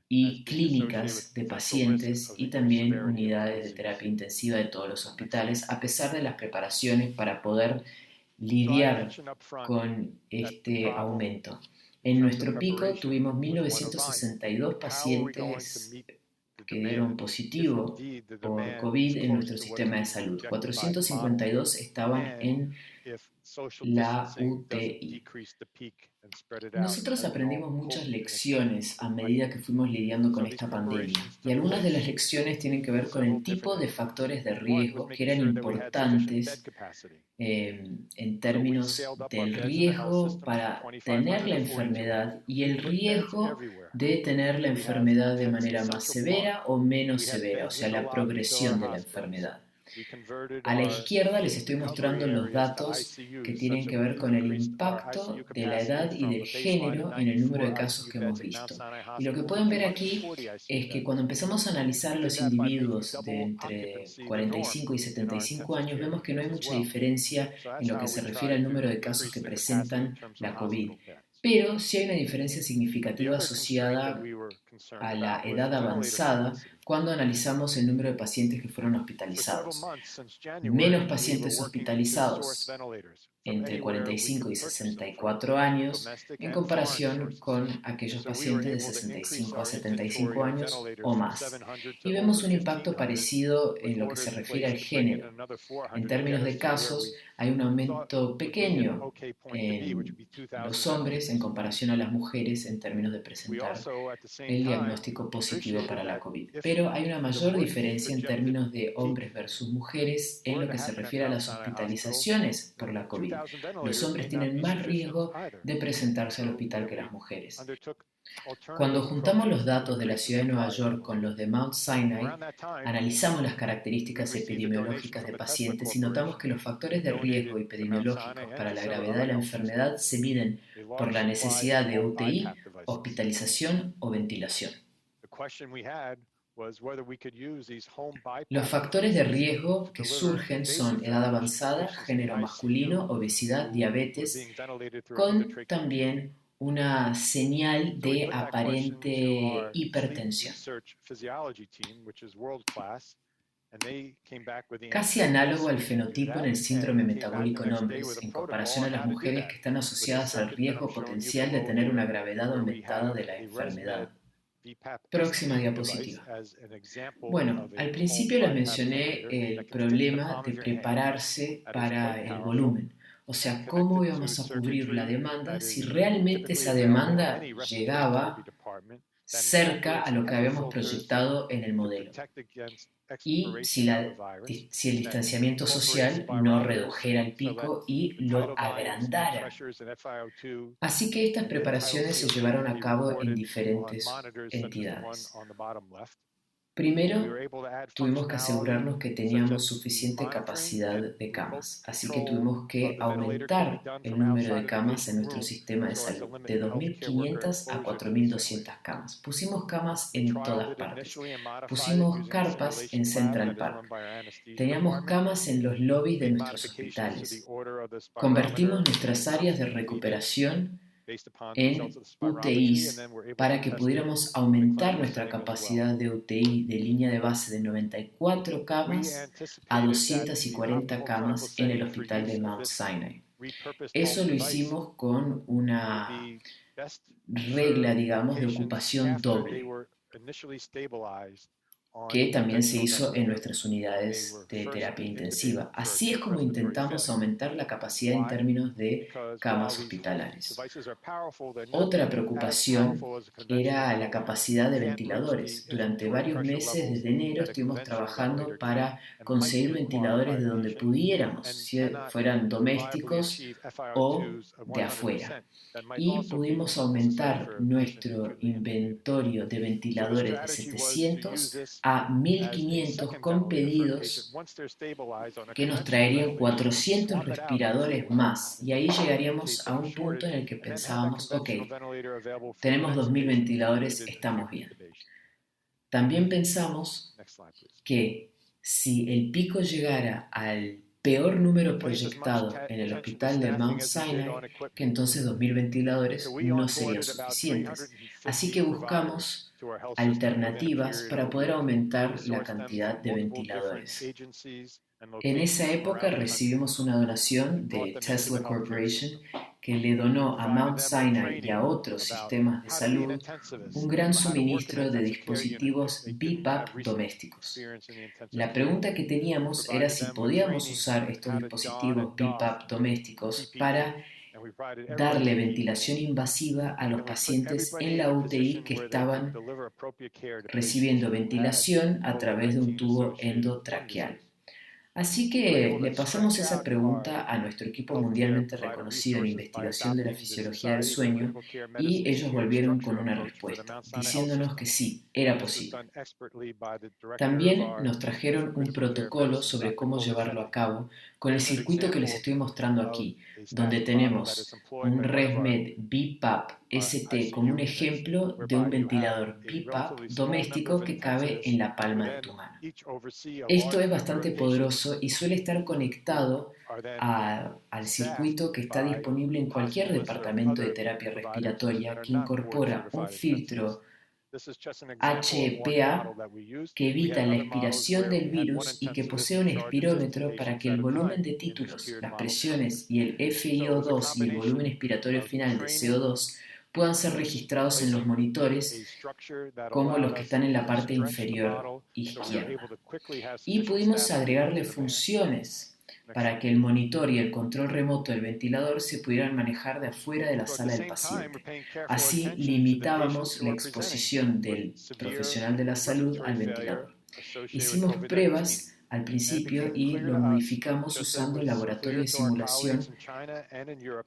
y clínicas de pacientes y también unidades de terapia intensiva de todos los hospitales, a pesar de las preparaciones para poder lidiar con este aumento. En nuestro pico tuvimos 1.962 pacientes que dieron positivo por COVID en nuestro sistema de salud. 452 estaban en la UTI. Nosotros aprendimos muchas lecciones a medida que fuimos lidiando con esta pandemia, y algunas de las lecciones tienen que ver con el tipo de factores de riesgo que eran importantes en términos del riesgo para tener la enfermedad y el riesgo de tener la enfermedad de manera más severa o menos severa, o sea, la progresión de la enfermedad. A la izquierda les estoy mostrando los datos que tienen que ver con el impacto de la edad y del género en el número de casos que hemos visto. Y lo que pueden ver aquí es que cuando empezamos a analizar los individuos de entre 45 y 75 años, vemos que no hay mucha diferencia en lo que se refiere al número de casos que presentan la COVID. Pero sí hay una diferencia significativa asociada a la edad avanzada cuando analizamos el número de pacientes que fueron hospitalizados. Menos pacientes hospitalizados entre 45 y 64 años en comparación con aquellos pacientes de 65 a 75 años o más. Y vemos un impacto parecido en lo que se refiere al género. En términos de casos, hay un aumento pequeño en los hombres en comparación a las mujeres en términos de presentar el diagnóstico positivo para la COVID. Pero hay una mayor diferencia en términos de hombres versus mujeres en lo que se refiere a las hospitalizaciones por la COVID. Los hombres tienen más riesgo de presentarse al hospital que las mujeres. Cuando juntamos los datos de la ciudad de Nueva York con los de Mount Sinai, analizamos las características epidemiológicas de pacientes y notamos que los factores de riesgo epidemiológicos para la gravedad de la enfermedad se miden por la necesidad de UTI, hospitalización o ventilación. Los factores de riesgo que surgen son edad avanzada, género masculino, obesidad, diabetes, con también una señal de aparente hipertensión. Casi análogo al fenotipo en el síndrome metabólico en hombres, en comparación a las mujeres que están asociadas al riesgo potencial de tener una gravedad aumentada de la enfermedad. Próxima diapositiva. Bueno, al principio les mencioné el problema de prepararse para el volumen. O sea, cómo íbamos a cubrir la demanda si realmente esa demanda llegaba cerca a lo que habíamos proyectado en el modelo y si el distanciamiento social no redujera el pico y lo agrandara. Así que estas preparaciones se llevaron a cabo en diferentes entidades. Primero, tuvimos que asegurarnos que teníamos suficiente capacidad de camas, así que tuvimos que aumentar el número de camas en nuestro sistema de salud, de 2.500 a 4.200 camas. Pusimos camas en todas partes. Pusimos carpas en Central Park. Teníamos camas en los lobbies de nuestros hospitales. Convertimos nuestras áreas de recuperación en UTIs para que pudiéramos aumentar nuestra capacidad de UTI de línea de base de 94 camas a 240 camas en el hospital de Mount Sinai. Eso lo hicimos con una regla, digamos, de ocupación doble, que también se hizo en nuestras unidades de terapia intensiva. Así es como intentamos aumentar la capacidad en términos de camas hospitalarias. Otra preocupación era la capacidad de ventiladores. Durante varios meses, desde enero, estuvimos trabajando para conseguir ventiladores de donde pudiéramos, si fueran domésticos o de afuera. Y pudimos aumentar nuestro inventario de ventiladores de 700 a 1.500 con pedidos que nos traerían 400 respiradores más. Y ahí llegaríamos a un punto en el que pensábamos, ok, tenemos 2.000 ventiladores, estamos bien. También pensamos que si el pico llegara al peor número proyectado en el hospital de Mount Sinai, que entonces 2.000 ventiladores no serían suficientes. Así que buscamos alternativas para poder aumentar la cantidad de ventiladores. En esa época recibimos una donación de Tesla Corporation que le donó a Mount Sinai y a otros sistemas de salud un gran suministro de dispositivos BiPAP domésticos. La pregunta que teníamos era si podíamos usar estos dispositivos BiPAP domésticos para darle ventilación invasiva a los pacientes en la UTI que estaban recibiendo ventilación a través de un tubo endotraqueal. Así que le pasamos esa pregunta a nuestro equipo mundialmente reconocido en investigación de la fisiología del sueño y ellos volvieron con una respuesta, diciéndonos que sí, era posible. También nos trajeron un protocolo sobre cómo llevarlo a cabo con el circuito que les estoy mostrando aquí, donde tenemos un ResMed BiPAP ST como un ejemplo de un ventilador BiPAP doméstico que cabe en la palma de tu mano. Esto es bastante poderoso y suele estar conectado al circuito que está disponible en cualquier departamento de terapia respiratoria que incorpora un filtro HEPA que evita la expiración del virus y que posee un espirómetro para que el volumen de títulos, las presiones y el FiO2 y el volumen expiratorio final de CO2 puedan ser registrados en los monitores como los que están en la parte inferior izquierda. Y pudimos agregarle funciones para que el monitor y el control remoto del ventilador se pudieran manejar de afuera de la sala del paciente. Así limitábamos la exposición del profesional de la salud al ventilador. Hicimos pruebas al principio y lo modificamos usando el laboratorio de simulación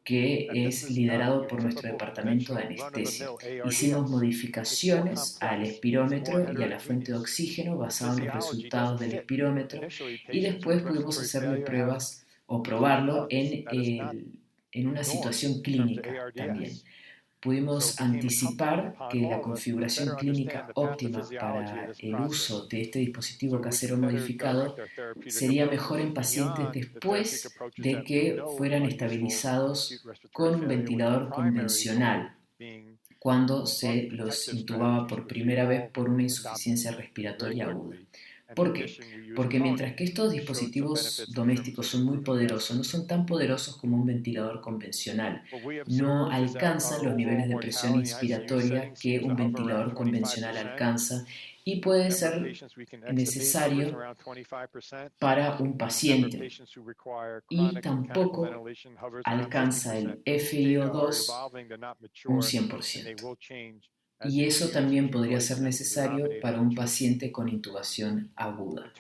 que es liderado por nuestro departamento de anestesia. Hicimos modificaciones al espirómetro y a la fuente de oxígeno basado en los resultados del espirómetro y después pudimos hacerle pruebas o probarlo en una situación clínica también. Pudimos anticipar que la configuración clínica óptima para el uso de este dispositivo casero modificado sería mejor en pacientes después de que fueran estabilizados con un ventilador convencional, cuando se los intubaba por primera vez por una insuficiencia respiratoria aguda. ¿Por qué? Porque mientras que estos dispositivos domésticos son muy poderosos, no son tan poderosos como un ventilador convencional. No alcanzan los niveles de presión inspiratoria que un ventilador convencional alcanza y puede ser necesario para un paciente. Y tampoco alcanza el FiO2 un 100%. Y eso también podría ser necesario para un paciente con intubación aguda.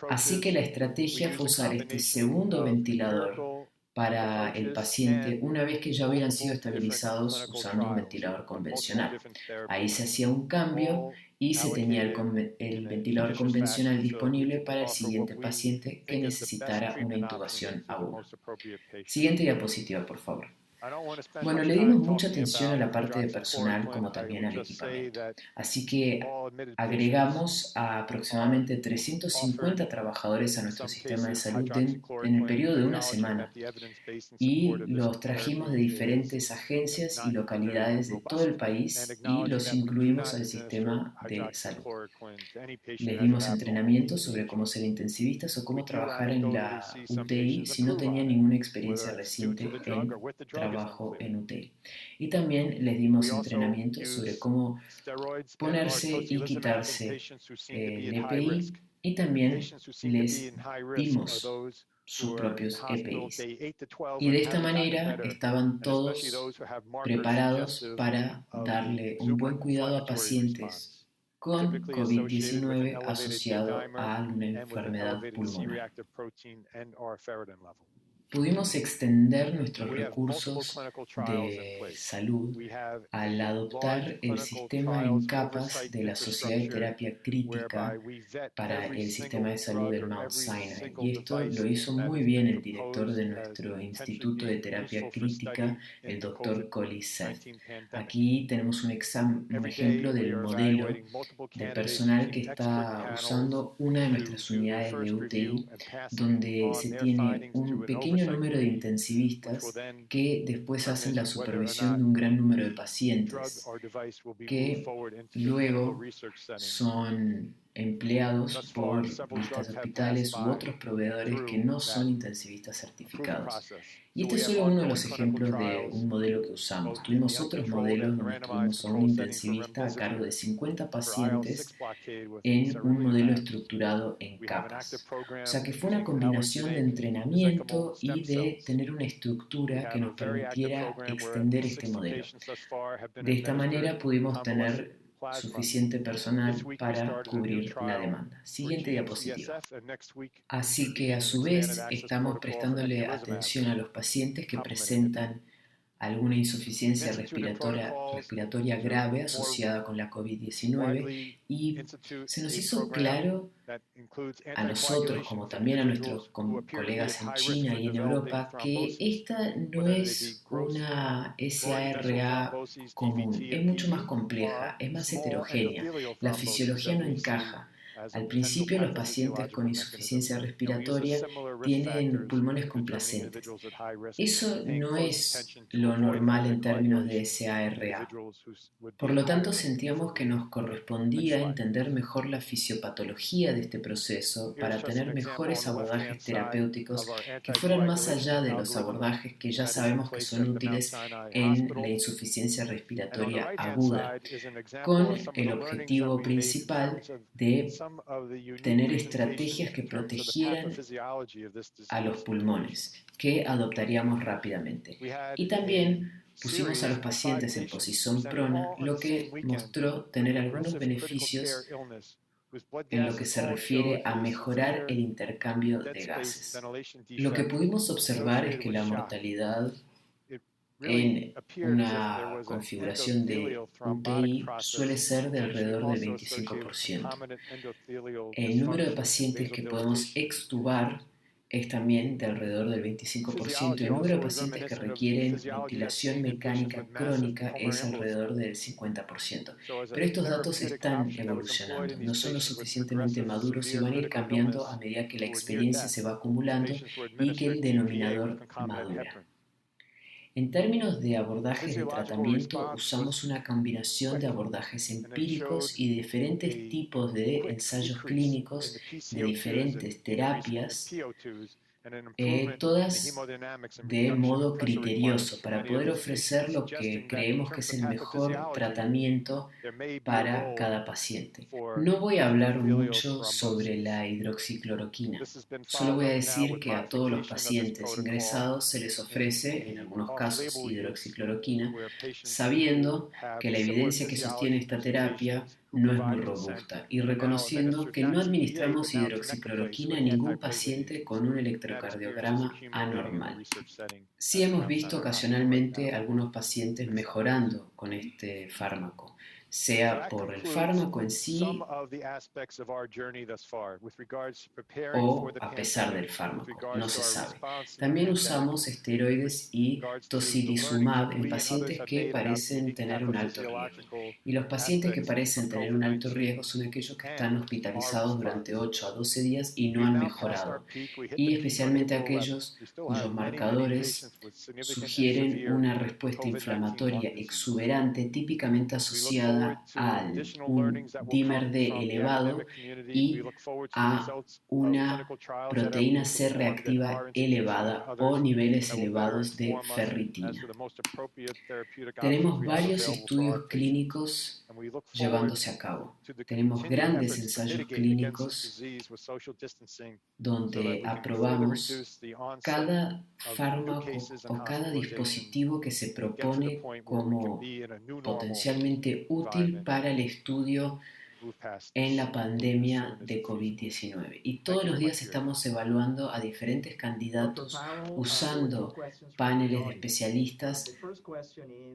Así que la estrategia fue usar este segundo ventilador para el paciente una vez que ya hubieran sido estabilizados usando un ventilador convencional. Ahí se hacía un cambio y se tenía el ventilador convencional disponible para el siguiente paciente que necesitara una intubación aguda. Siguiente diapositiva, por favor. Bueno, le dimos mucha atención a la parte de personal como también al equipamiento. Así que agregamos a aproximadamente 350 trabajadores a nuestro sistema de salud en el periodo de una semana y los trajimos de diferentes agencias y localidades de todo el país y los incluimos al sistema de salud. Les dimos entrenamiento sobre cómo ser intensivistas o cómo trabajar en la UTI si no tenían ninguna experiencia reciente en trabajo en UTI. Y también les dimos entrenamiento sobre cómo ponerse y quitarse el EPI y también les dimos sus propios EPIs. Y de esta manera estaban todos preparados para darle un buen cuidado a pacientes con COVID-19 asociado a alguna enfermedad pulmonar. Pudimos extender nuestros recursos de salud al adoptar el sistema en capas de la Sociedad de Terapia Crítica para el sistema de salud del Mount Sinai. Y esto lo hizo muy bien el director de nuestro Instituto de Terapia Crítica, el Dr. Collie Seth. Aquí tenemos un ejemplo del modelo de personal que está usando una de nuestras unidades de UTI, donde se tiene un pequeño número de intensivistas que después hacen la supervisión de un gran número de pacientes que luego son empleados por listas de hospitales u otros proveedores que no son intensivistas certificados. Y este es solo uno de los ejemplos de un modelo que usamos. Tuvimos otros modelos donde tuvimos a un intensivista a cargo de 50 pacientes en un modelo estructurado en capas. O sea que fue una combinación de entrenamiento y de tener una estructura que nos permitiera extender este modelo. De esta manera pudimos tener suficiente personal para cubrir la demanda. Siguiente diapositiva. Así que a su vez estamos prestándole atención a los pacientes que presentan alguna insuficiencia respiratoria grave asociada con la COVID-19 y se nos hizo claro a nosotros, como también a nuestros colegas en China y en Europa, que esta no es una SARA común, es mucho más compleja, es más heterogénea, la fisiología no encaja. Al principio, los pacientes con insuficiencia respiratoria tienen pulmones complacentes. Eso no es lo normal en términos de SARA. Por lo tanto, sentíamos que nos correspondía entender mejor la fisiopatología de este proceso para tener mejores abordajes terapéuticos que fueran más allá de los abordajes que ya sabemos que son útiles en la insuficiencia respiratoria aguda, con el objetivo principal de tener estrategias que protegieran a los pulmones, que adoptaríamos rápidamente. Y también pusimos a los pacientes en posición prona, lo que mostró tener algunos beneficios en lo que se refiere a mejorar el intercambio de gases. Lo que pudimos observar es que la mortalidad en una configuración de UTI suele ser de alrededor del 25%. El número de pacientes que podemos extubar es también de alrededor del 25% y el número de pacientes que requieren ventilación mecánica crónica es alrededor del 50%. Pero estos datos están evolucionando, no son lo suficientemente maduros y van a ir cambiando a medida que la experiencia se va acumulando y que el denominador madura. En términos de abordajes de tratamiento, usamos una combinación de abordajes empíricos y diferentes tipos de ensayos clínicos de diferentes terapias, todas de modo criterioso para poder ofrecer lo que creemos que es el mejor tratamiento para cada paciente. No voy a hablar mucho sobre la hidroxicloroquina, solo voy a decir que a todos los pacientes ingresados se les ofrece, en algunos casos, hidroxicloroquina, sabiendo que la evidencia que sostiene esta terapia no es muy robusta y reconociendo que no administramos hidroxicloroquina a ningún paciente con un electrocardiograma anormal. Sí hemos visto ocasionalmente algunos pacientes mejorando con este fármaco, sea por el fármaco en sí o a pesar del fármaco, no se sabe. También usamos esteroides y tocilizumab en pacientes que parecen tener un alto riesgo. Y los pacientes que parecen tener un alto riesgo son aquellos que están hospitalizados durante 8 a 12 días y no han mejorado, y especialmente aquellos cuyos marcadores sugieren una respuesta inflamatoria exuberante típicamente asociada a un dímer D elevado y a una proteína C reactiva elevada o niveles elevados de ferritina. Tenemos varios estudios clínicos llevándose a cabo. Tenemos grandes ensayos clínicos donde aprobamos cada fármaco o cada dispositivo que se propone como potencialmente útil para el estudio en la pandemia de COVID-19. Y todos los días estamos evaluando a diferentes candidatos usando paneles de especialistas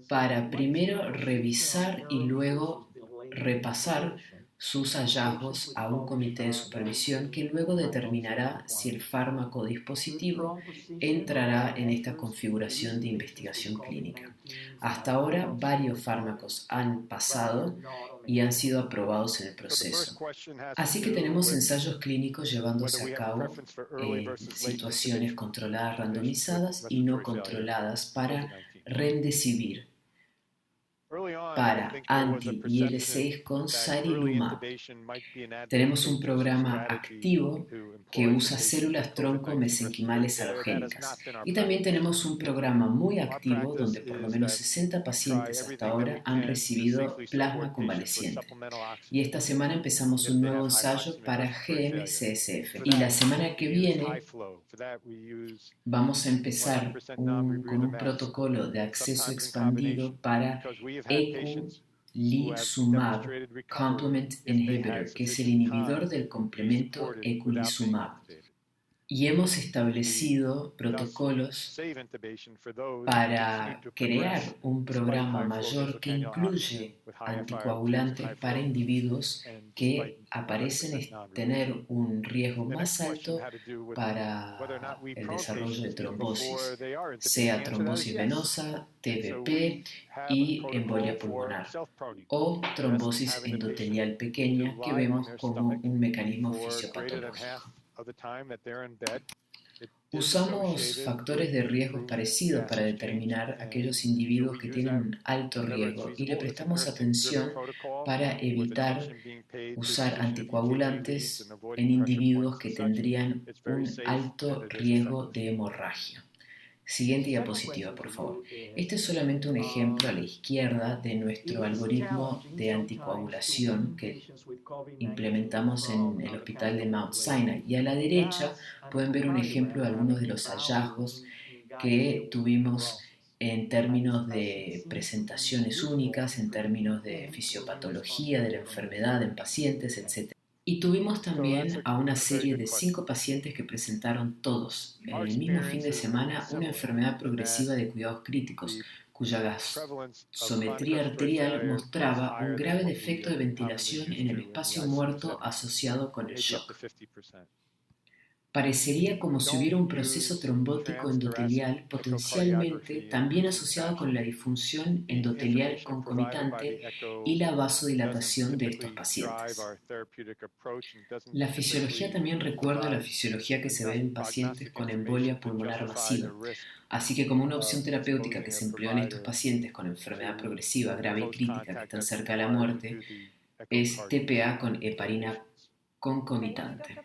para primero revisar y luego repasar sus hallazgos a un comité de supervisión que luego determinará si el fármaco dispositivo entrará en esta configuración de investigación clínica. Hasta ahora, varios fármacos han pasado y han sido aprobados en el proceso. Así que tenemos ensayos clínicos llevándose a cabo en situaciones controladas randomizadas y no controladas para Remdesivir, para anti-IL-6 con sarilumab. Tenemos un programa activo que usa células tronco mesenquimales halogénicas. Y también tenemos un programa muy activo donde por lo menos 60 pacientes hasta ahora han recibido plasma convaleciente. Y esta semana empezamos un nuevo ensayo para GM-CSF. Y la semana que viene vamos a empezar con un protocolo de acceso expandido para ECU, eculizumab complement inhibitor, que es el inhibidor del complemento eculizumab. Y hemos establecido protocolos para crear un programa mayor que incluye anticoagulantes para individuos que aparecen tener un riesgo más alto para el desarrollo de trombosis, sea trombosis venosa, TVP y embolia pulmonar, o trombosis endotelial pequeña que vemos como un mecanismo fisiopatológico. Usamos factores de riesgo parecidos para determinar aquellos individuos que tienen un alto riesgo y le prestamos atención para evitar usar anticoagulantes en individuos que tendrían un alto riesgo de hemorragia. Siguiente diapositiva, por favor. Este es solamente un ejemplo a la izquierda de nuestro algoritmo de anticoagulación que implementamos en el hospital de Mount Sinai. Y a la derecha pueden ver un ejemplo de algunos de los hallazgos que tuvimos en términos de presentaciones únicas, en términos de fisiopatología de la enfermedad en pacientes, etc. Y tuvimos también a una serie de 5 pacientes que presentaron todos en el mismo fin de semana una enfermedad progresiva de cuidados críticos, cuya gasometría arterial mostraba un grave defecto de ventilación en el espacio muerto asociado con el shock. Parecería como si hubiera un proceso trombótico endotelial potencialmente también asociado con la disfunción endotelial concomitante y la vasodilatación de estos pacientes. La fisiología también recuerda la fisiología que se ve en pacientes con embolia pulmonar masiva, así que como una opción terapéutica que se empleó en estos pacientes con enfermedad progresiva grave y crítica que están cerca de la muerte es TPA con heparina concomitante.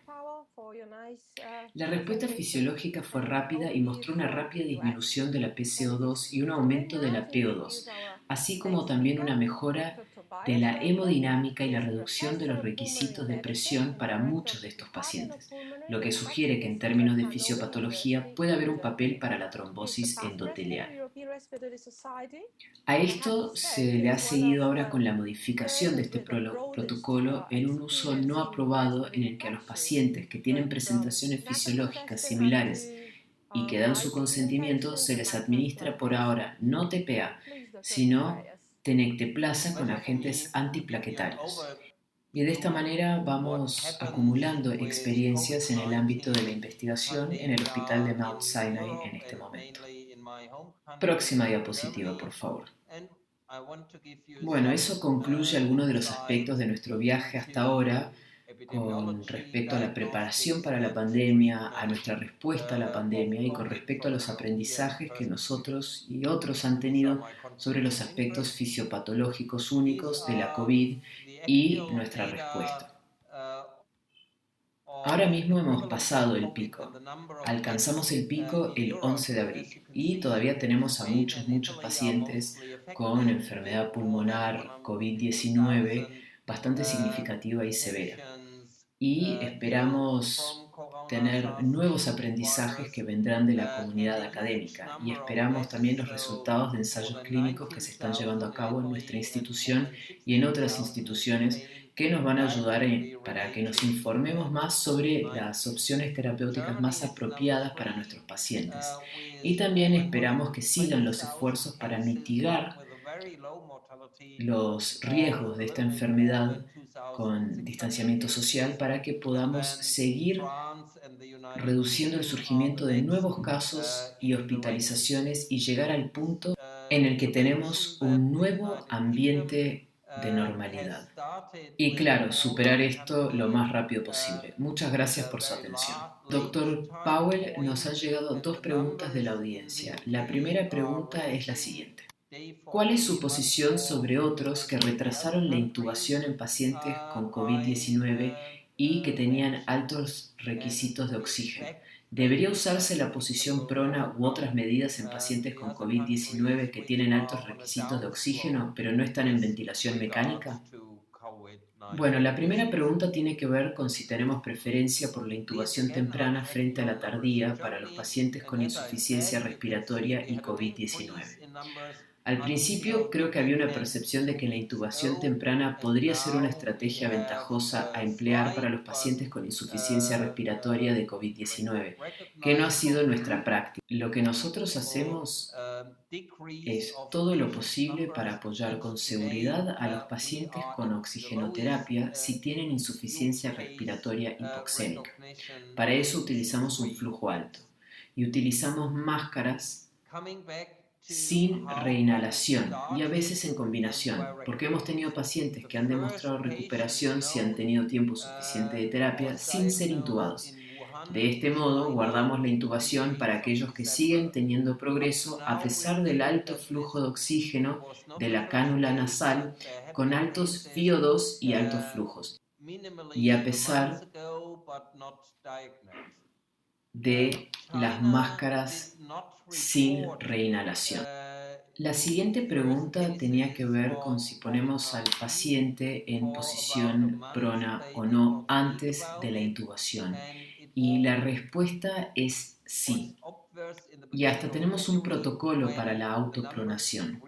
La respuesta fisiológica fue rápida y mostró una rápida disminución de la PCO2 y un aumento de la PO2, así como también una mejora de la hemodinámica y la reducción de los requisitos de presión para muchos de estos pacientes, lo que sugiere que en términos de fisiopatología puede haber un papel para la trombosis endotelial. A esto se le ha seguido ahora con la modificación de este protocolo en un uso no aprobado en el que a los pacientes que tienen presentaciones fisiológicas similares y que dan su consentimiento se les administra por ahora no TPA, sino tenecteplasa con agentes antiplaquetarios. Y de esta manera vamos acumulando experiencias en el ámbito de la investigación en el hospital de Mount Sinai en este momento. Próxima diapositiva, por favor. Bueno, eso concluye algunos de los aspectos de nuestro viaje hasta ahora con respecto a la preparación para la pandemia, a nuestra respuesta a la pandemia y con respecto a los aprendizajes que nosotros y otros han tenido sobre los aspectos fisiopatológicos únicos de la COVID y nuestra respuesta. Ahora mismo hemos pasado el pico. Alcanzamos el pico el 11 de abril y todavía tenemos a muchos pacientes con enfermedad pulmonar COVID-19 bastante significativa y severa. Y esperamos tener nuevos aprendizajes que vendrán de la comunidad académica y esperamos también los resultados de ensayos clínicos que se están llevando a cabo en nuestra institución y en otras instituciones que nos van a ayudar para que nos informemos más sobre las opciones terapéuticas más apropiadas para nuestros pacientes. Y también esperamos que sigan los esfuerzos para mitigar los riesgos de esta enfermedad con distanciamiento social para que podamos seguir reduciendo el surgimiento de nuevos casos y hospitalizaciones y llegar al punto en el que tenemos un nuevo ambiente de normalidad. Y claro, superar esto lo más rápido posible. Muchas gracias por su atención. Doctor Powell, nos han llegado 2 preguntas de la audiencia. La primera pregunta es la siguiente. ¿Cuál es su posición sobre otros que retrasaron la intubación en pacientes con COVID-19 y que tenían altos requisitos de oxígeno? ¿Debería usarse la posición prona u otras medidas en pacientes con COVID-19 que tienen altos requisitos de oxígeno pero no están en ventilación mecánica? Bueno, la primera pregunta tiene que ver con si tenemos preferencia por la intubación temprana frente a la tardía para los pacientes con insuficiencia respiratoria y COVID-19. Al principio creo que había una percepción de que la intubación temprana podría ser una estrategia ventajosa a emplear para los pacientes con insuficiencia respiratoria de COVID-19, que no ha sido nuestra práctica. Lo que nosotros hacemos es todo lo posible para apoyar con seguridad a los pacientes con oxigenoterapia si tienen insuficiencia respiratoria hipoxémica. Para eso utilizamos un flujo alto y utilizamos máscaras sin reinhalación y a veces en combinación, porque hemos tenido pacientes que han demostrado recuperación si han tenido tiempo suficiente de terapia sin ser intubados. De este modo, guardamos la intubación para aquellos que siguen teniendo progreso a pesar del alto flujo de oxígeno de la cánula nasal con altos FiO2 y altos flujos, y a pesar de las máscaras sin reinhalación. La siguiente pregunta tenía que ver con si ponemos al paciente en posición prona o no antes de la intubación. Y la respuesta es sí. Y hasta tenemos un protocolo para la autopronación.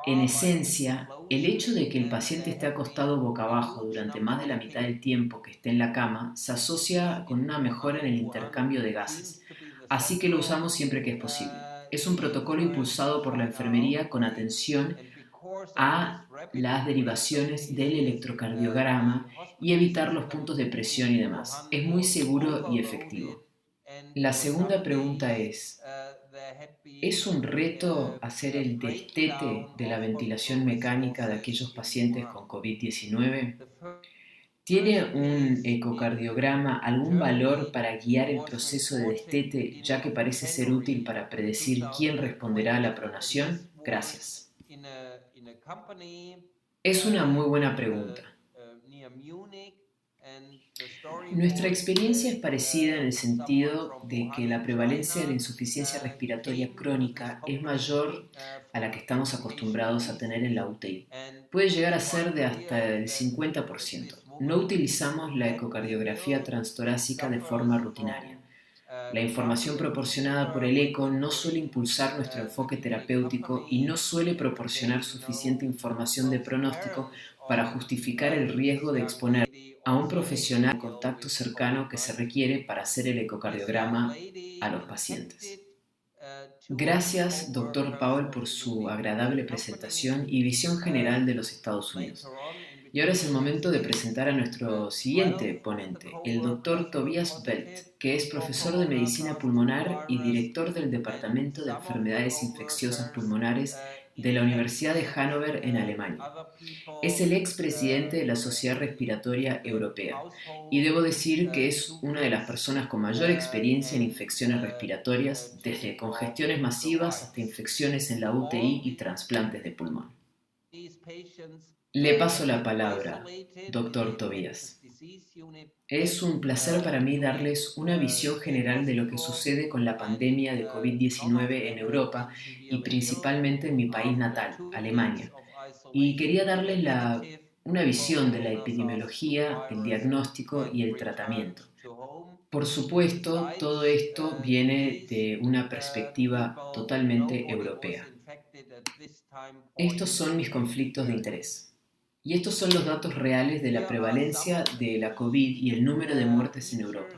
En esencia, el hecho de que el paciente esté acostado boca abajo durante más de la mitad del tiempo que esté en la cama se asocia con una mejora en el intercambio de gases, así que lo usamos siempre que es posible. Es un protocolo impulsado por la enfermería con atención a las derivaciones del electrocardiograma y evitar los puntos de presión y demás. Es muy seguro y efectivo. La segunda pregunta ¿es un reto hacer el destete de la ventilación mecánica de aquellos pacientes con COVID-19? ¿Tiene un ecocardiograma algún valor para guiar el proceso de destete, ya que parece ser útil para predecir quién responderá a la pronación? Gracias. Es una muy buena pregunta. Nuestra experiencia es parecida en el sentido de que la prevalencia de la insuficiencia respiratoria crónica es mayor a la que estamos acostumbrados a tener en la UTI. Puede llegar a ser de hasta el 50%. No utilizamos la ecocardiografía transtorácica de forma rutinaria. La información proporcionada por el eco no suele impulsar nuestro enfoque terapéutico y no suele proporcionar suficiente información de pronóstico para justificar el riesgo de exponer a un profesional de contacto cercano que se requiere para hacer el ecocardiograma a los pacientes. Gracias, Dr. Powell, por su agradable presentación y visión general de los Estados Unidos. Y ahora es el momento de presentar a nuestro siguiente ponente, el Dr. Tobias Belt, que es profesor de Medicina Pulmonar y director del Departamento de Enfermedades Infecciosas Pulmonares de la Universidad de Hannover en Alemania. Es el expresidente de la Sociedad Respiratoria Europea y debo decir que es una de las personas con mayor experiencia en infecciones respiratorias, desde congestiones masivas hasta infecciones en la UTI y trasplantes de pulmón. Le paso la palabra, Dr. Tobias. Es un placer para mí darles una visión general de lo que sucede con la pandemia de COVID-19 en Europa y principalmente en mi país natal, Alemania. Y quería darles una visión de la epidemiología, el diagnóstico y el tratamiento. Por supuesto, todo esto viene de una perspectiva totalmente europea. Estos son mis conflictos de interés. Y estos son los datos reales de la prevalencia de la COVID y el número de muertes en Europa.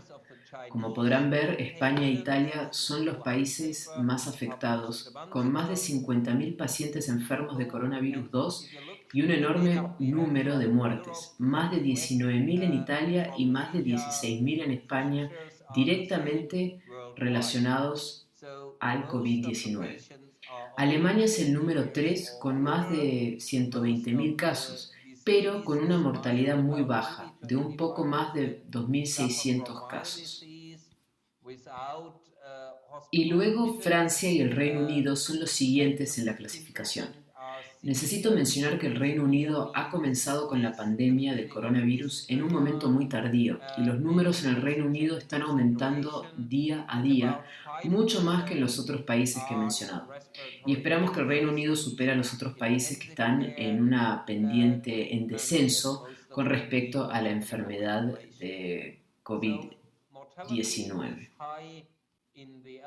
Como podrán ver, España e Italia son los países más afectados, con más de 50.000 pacientes enfermos de coronavirus 2 y un enorme número de muertes, más de 19.000 en Italia y más de 16.000 en España, directamente relacionados al COVID-19. Alemania es el número 3 con más de 120.000 casos, pero con una mortalidad muy baja, de un poco más de 2.600 casos. Y luego Francia y el Reino Unido son los siguientes en la clasificación. Necesito mencionar que el Reino Unido ha comenzado con la pandemia del coronavirus en un momento muy tardío y los números en el Reino Unido están aumentando día a día, mucho más que en los otros países que he mencionado. Y esperamos que el Reino Unido supere a los otros países que están en una pendiente en descenso con respecto a la enfermedad de COVID-19.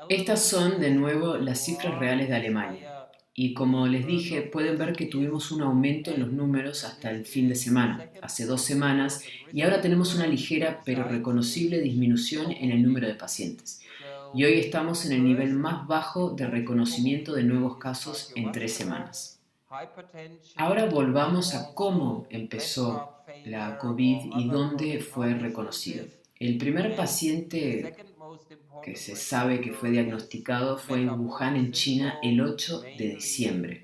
Estas son de nuevo las cifras reales de Alemania. Y como les dije, pueden ver que tuvimos un aumento en los números hasta el fin de semana, hace 2 semanas, y ahora tenemos una ligera pero reconocible disminución en el número de pacientes. Y hoy estamos en el nivel más bajo de reconocimiento de nuevos casos en 3 semanas. Ahora volvamos a cómo empezó la COVID y dónde fue reconocido. El primer paciente que se sabe que fue diagnosticado fue en Wuhan, en China, el 8 de diciembre.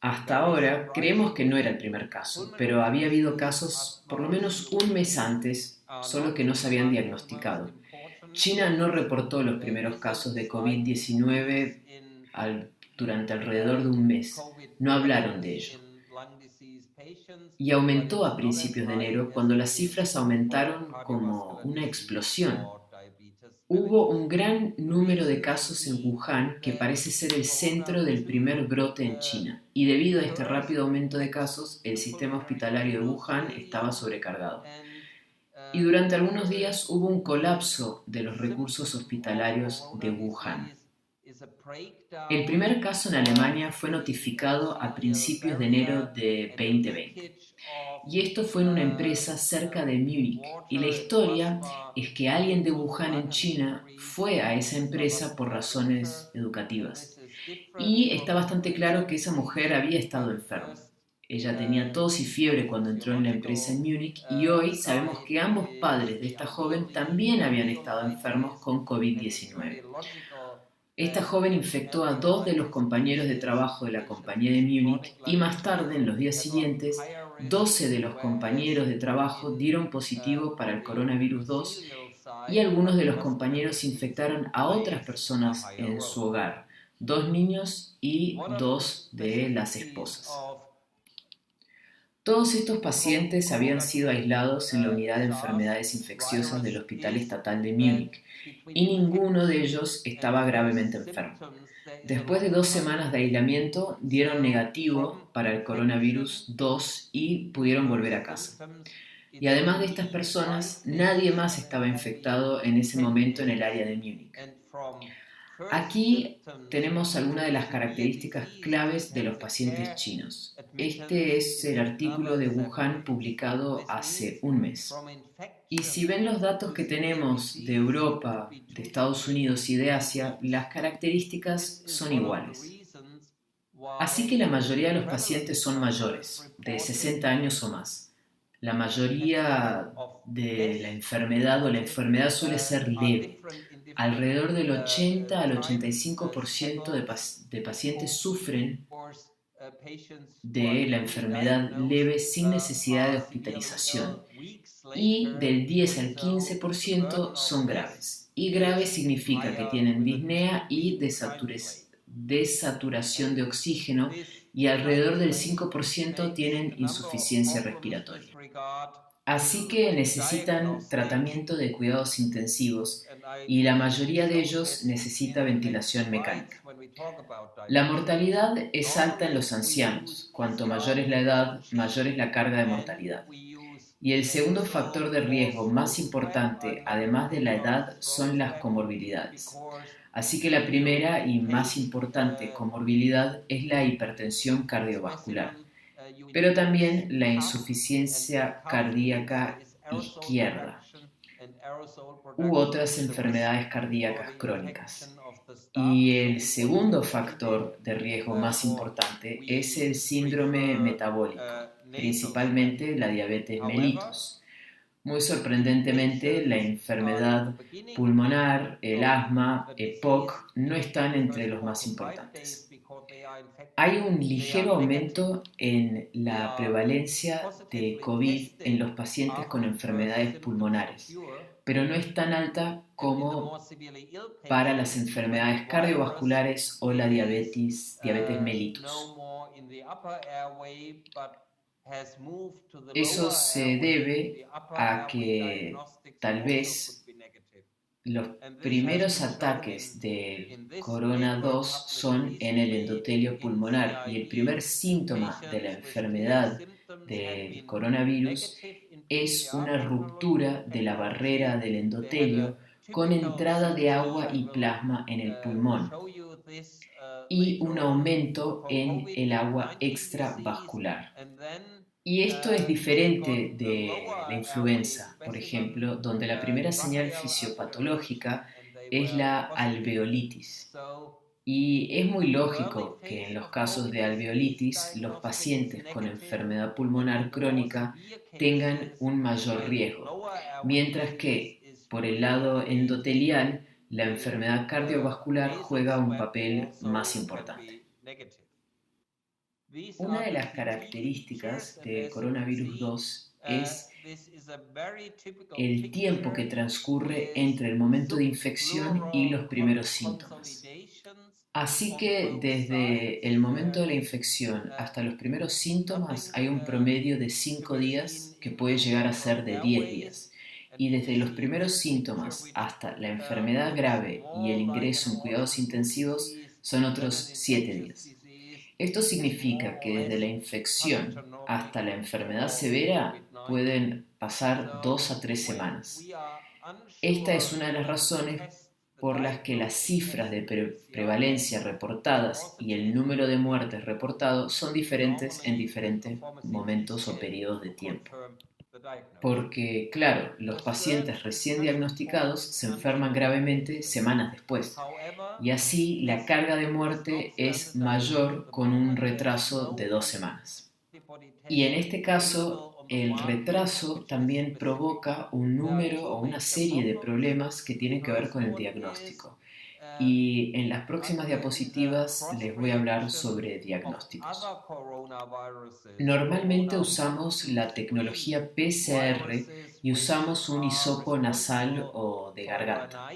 Hasta ahora creemos que no era el primer caso, pero había habido casos por lo menos un mes antes, solo que no se habían diagnosticado. China no reportó los primeros casos de COVID-19 durante alrededor de un mes. No hablaron de ello. Y aumentó a principios de enero cuando las cifras aumentaron como una explosión. Hubo un gran número de casos en Wuhan, que parece ser el centro del primer brote en China, y debido a este rápido aumento de casos, el sistema hospitalario de Wuhan estaba sobrecargado. Y durante algunos días hubo un colapso de los recursos hospitalarios de Wuhan. El primer caso en Alemania fue notificado a principios de enero de 2020. Y esto fue en una empresa cerca de Múnich. Y la historia es que alguien de Wuhan en China fue a esa empresa por razones educativas. Y está bastante claro que esa mujer había estado enferma. Ella tenía tos y fiebre cuando entró en la empresa en Múnich y hoy sabemos que ambos padres de esta joven también habían estado enfermos con COVID-19. Esta joven infectó a 2 de los compañeros de trabajo de la compañía de Múnich y más tarde, en los días siguientes, 12 de los compañeros de trabajo dieron positivo para el coronavirus 2 y algunos de los compañeros infectaron a otras personas en su hogar, 2 niños y 2 de las esposas. Todos estos pacientes habían sido aislados en la unidad de enfermedades infecciosas del Hospital Estatal de Múnich y ninguno de ellos estaba gravemente enfermo. Después de 2 semanas de aislamiento, dieron negativo para el coronavirus 2 y pudieron volver a casa. Y además de estas personas, nadie más estaba infectado en ese momento en el área de Múnich. Aquí tenemos algunas de las características claves de los pacientes chinos. Este es el artículo de Wuhan publicado hace un mes. Y si ven los datos que tenemos de Europa, de Estados Unidos y de Asia, las características son iguales. Así que la mayoría de los pacientes son mayores, de 60 años o más. La mayoría de la enfermedad suele ser leve. Alrededor del 80 al 85% de pacientes sufren de la enfermedad leve sin necesidad de hospitalización y del 10 al 15% son graves. Y grave significa que tienen disnea y desaturación de oxígeno y alrededor del 5% tienen insuficiencia respiratoria. Así que necesitan tratamiento de cuidados intensivos y la mayoría de ellos necesita ventilación mecánica. La mortalidad es alta en los ancianos. Cuanto mayor es la edad, mayor es la carga de mortalidad. Y el segundo factor de riesgo más importante, además de la edad, son las comorbilidades. Así que la primera y más importante comorbilidad es la hipertensión cardiovascular, pero también la insuficiencia cardíaca izquierda u otras enfermedades cardíacas crónicas. Y el segundo factor de riesgo más importante es el síndrome metabólico, principalmente la diabetes mellitus. Muy sorprendentemente, la enfermedad pulmonar, el asma, EPOC no están entre los más importantes. Hay un ligero aumento en la prevalencia de COVID en los pacientes con enfermedades pulmonares, pero no es tan alta como para las enfermedades cardiovasculares o la diabetes mellitus. Eso se debe a que tal vez los primeros ataques del corona 2 son en el endotelio pulmonar y el primer síntoma de la enfermedad del coronavirus es una ruptura de la barrera del endotelio con entrada de agua y plasma en el pulmón. y un aumento en el agua extravascular. Y esto es diferente de la influenza, por ejemplo, donde la primera señal fisiopatológica es la alveolitis. Y es muy lógico que en los casos de alveolitis los pacientes con enfermedad pulmonar crónica tengan un mayor riesgo, mientras que por el lado endotelial la enfermedad cardiovascular juega un papel más importante. Una de las características de coronavirus 2 es el tiempo que transcurre entre el momento de infección y los primeros síntomas. Así que desde el momento de la infección hasta los primeros síntomas hay un promedio de 5 días que puede llegar a ser de 10 días. Y desde los primeros síntomas hasta la enfermedad grave y el ingreso en cuidados intensivos son otros 7 días. Esto significa que desde la infección hasta la enfermedad severa pueden pasar 2 a 3 semanas. Esta es una de las razones por las que las cifras de prevalencia reportadas y el número de muertes reportados son diferentes en diferentes momentos o periodos de tiempo. Porque, claro, los pacientes recién diagnosticados se enferman gravemente semanas después, y así la carga de muerte es mayor con un retraso de 2 semanas. Y en este caso, el retraso también provoca un número o una serie de problemas que tienen que ver con el diagnóstico. Y en las próximas diapositivas les voy a hablar sobre diagnósticos. Normalmente usamos la tecnología PCR y usamos un hisopo nasal o de garganta.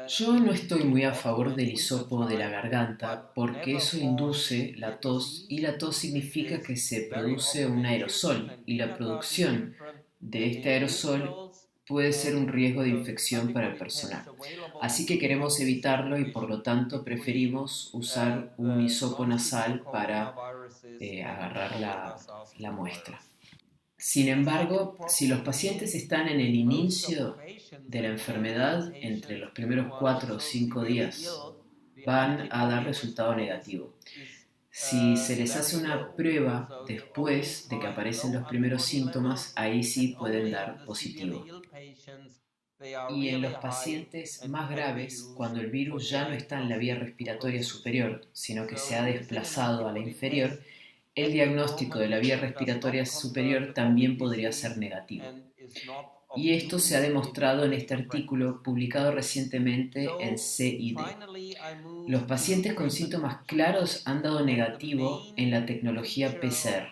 Yo no estoy muy a favor del hisopo de la garganta porque eso induce la tos y la tos significa que se produce un aerosol y la producción de este aerosol puede ser un riesgo de infección para el personal. Así que queremos evitarlo y por lo tanto preferimos usar un hisopo nasal para agarrar la muestra. Sin embargo, si los pacientes están en el inicio de la enfermedad, entre los primeros 4 o 5 días, van a dar resultado negativo. Si se les hace una prueba después de que aparecen los primeros síntomas, ahí sí pueden dar positivo. Y en los pacientes más graves, cuando el virus ya no está en la vía respiratoria superior, sino que se ha desplazado a la inferior, el diagnóstico de la vía respiratoria superior también podría ser negativo. Y esto se ha demostrado en este artículo publicado recientemente en CID. Los pacientes con síntomas claros han dado negativo en la tecnología PCR.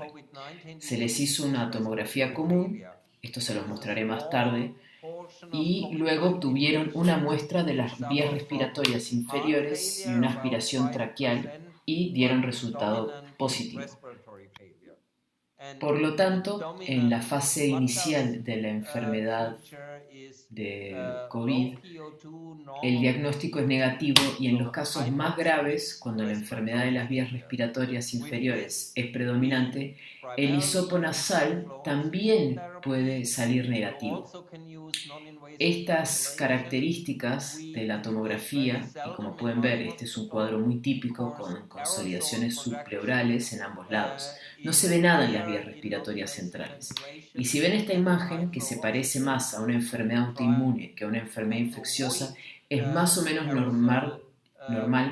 Se les hizo una tomografía común, esto se los mostraré más tarde, y luego obtuvieron una muestra de las vías respiratorias inferiores y una aspiración traqueal y dieron resultado positivo. Por lo tanto, en la fase inicial de la enfermedad de COVID, el diagnóstico es negativo y en los casos más graves, cuando la enfermedad de las vías respiratorias inferiores es predominante, el hisopo nasal también puede salir negativo. Estas características de la tomografía, y como pueden ver, este es un cuadro muy típico con consolidaciones subpleurales en ambos lados. No se ve nada en las vías respiratorias centrales. Y si ven esta imagen, que se parece más a una enfermedad autoinmune que a una enfermedad infecciosa, es más o menos normal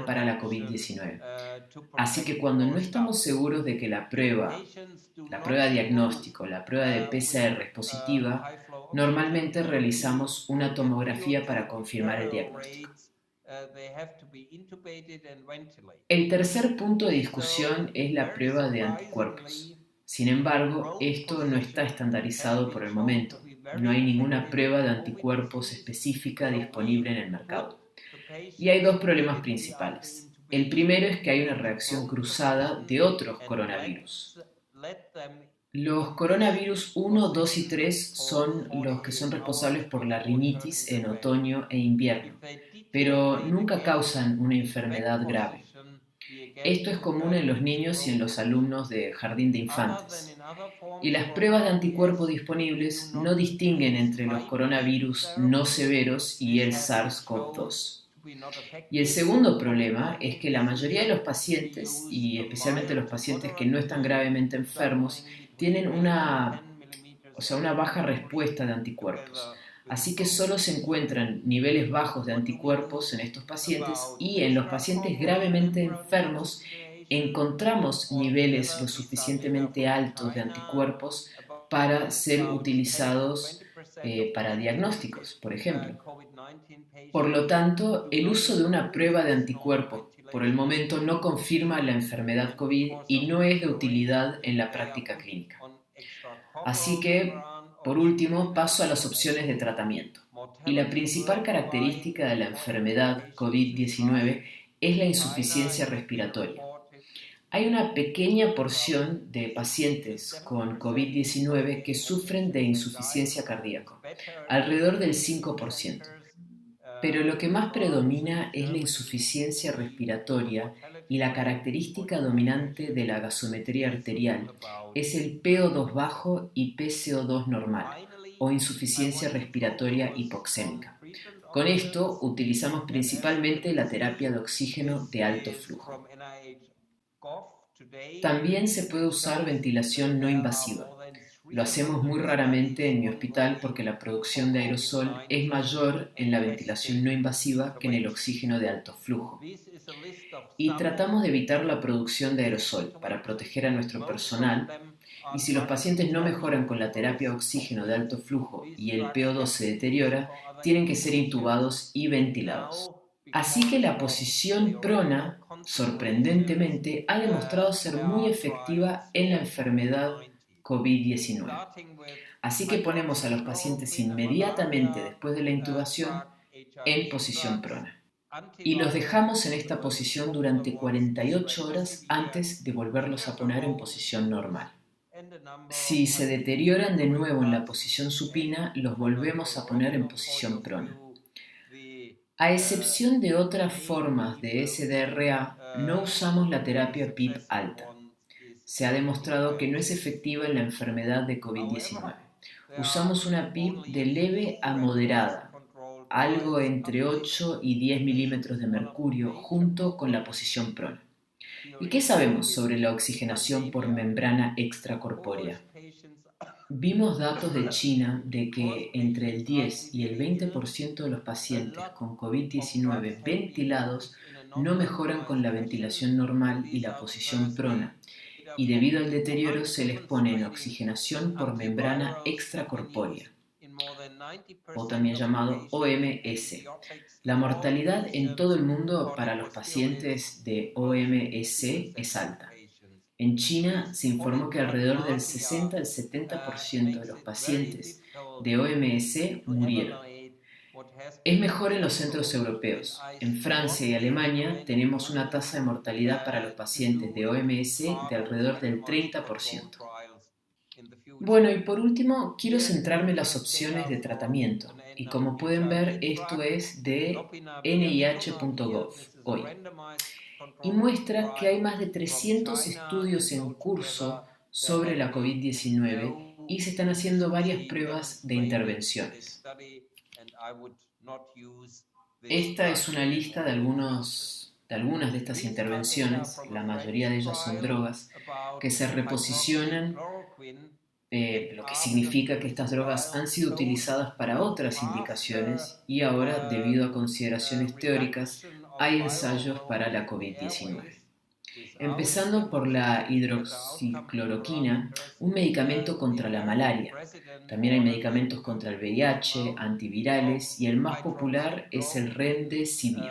para la COVID-19. Así que cuando no estamos seguros de que la prueba de diagnóstico, la prueba de PCR es positiva, normalmente realizamos una tomografía para confirmar el diagnóstico. El tercer punto de discusión es la prueba de anticuerpos. Sin embargo, esto no está estandarizado por el momento. No hay ninguna prueba de anticuerpos específica disponible en el mercado. Y hay dos problemas principales. El primero es que hay una reacción cruzada de otros coronavirus. Los coronavirus 1, 2 y 3 son los que son responsables por la rinitis en otoño e invierno, pero nunca causan una enfermedad grave. Esto es común en los niños y en los alumnos de jardín de infantes. Y las pruebas de anticuerpos disponibles no distinguen entre los coronavirus no severos y el SARS-CoV-2. Y el segundo problema es que la mayoría de los pacientes, y especialmente los pacientes que no están gravemente enfermos, tienen una baja respuesta de anticuerpos. Así que solo se encuentran niveles bajos de anticuerpos en estos pacientes y en los pacientes gravemente enfermos encontramos niveles lo suficientemente altos de anticuerpos para ser utilizados para diagnósticos, por ejemplo. Por lo tanto, el uso de una prueba de anticuerpos por el momento no confirma la enfermedad COVID y no es de utilidad en la práctica clínica. Así que, por último, paso a las opciones de tratamiento. Y la principal característica de la enfermedad COVID-19 es la insuficiencia respiratoria. Hay una pequeña porción de pacientes con COVID-19 que sufren de insuficiencia cardíaca, alrededor del 5%. Pero lo que más predomina es la insuficiencia respiratoria y la característica dominante de la gasometría arterial es el PO2 bajo y PCO2 normal, o insuficiencia respiratoria hipoxémica. Con esto utilizamos principalmente la terapia de oxígeno de alto flujo. También se puede usar ventilación no invasiva. Lo hacemos muy raramente en mi hospital porque la producción de aerosol es mayor en la ventilación no invasiva que en el oxígeno de alto flujo. Y tratamos de evitar la producción de aerosol para proteger a nuestro personal. Y si los pacientes no mejoran con la terapia de oxígeno de alto flujo y el PO2 se deteriora, tienen que ser intubados y ventilados. Así que la posición prona, sorprendentemente, ha demostrado ser muy efectiva en la enfermedad COVID-19. Así que ponemos a los pacientes inmediatamente después de la intubación en posición prona. Y los dejamos en esta posición durante 48 horas antes de volverlos a poner en posición normal. Si se deterioran de nuevo en la posición supina, los volvemos a poner en posición prona. A excepción de otras formas de SDRA, no usamos la terapia PIP alta. Se ha demostrado que no es efectiva en la enfermedad de COVID-19. Usamos una PIP de leve a moderada, algo entre 8 y 10 milímetros de mercurio, junto con la posición prona. ¿Y qué sabemos sobre la oxigenación por membrana extracorpórea? Vimos datos de China de que entre el 10 y el 20% de los pacientes con COVID-19 ventilados no mejoran con la ventilación normal y la posición prona, y debido al deterioro se les pone en oxigenación por membrana extracorpórea, o también llamado OMS. La mortalidad en todo el mundo para los pacientes de OMS es alta. En China se informó que alrededor del 60 al 70% de los pacientes de OMS murieron. Es mejor en los centros europeos. En Francia y Alemania tenemos una tasa de mortalidad para los pacientes de OMS de alrededor del 30%. Bueno, y por último, quiero centrarme en las opciones de tratamiento. Y como pueden ver, esto es de nih.gov hoy. Y muestra que hay más de 300 estudios en curso sobre la COVID-19 y se están haciendo varias pruebas de intervenciones. Esta es una lista de algunas de estas intervenciones, la mayoría de ellas son drogas, que se reposicionan, lo que significa que estas drogas han sido utilizadas para otras indicaciones y ahora, debido a consideraciones teóricas, hay ensayos para la COVID-19. Empezando por la hidroxicloroquina, un medicamento contra la malaria. También hay medicamentos contra el VIH, antivirales y el más popular es el Remdesivir.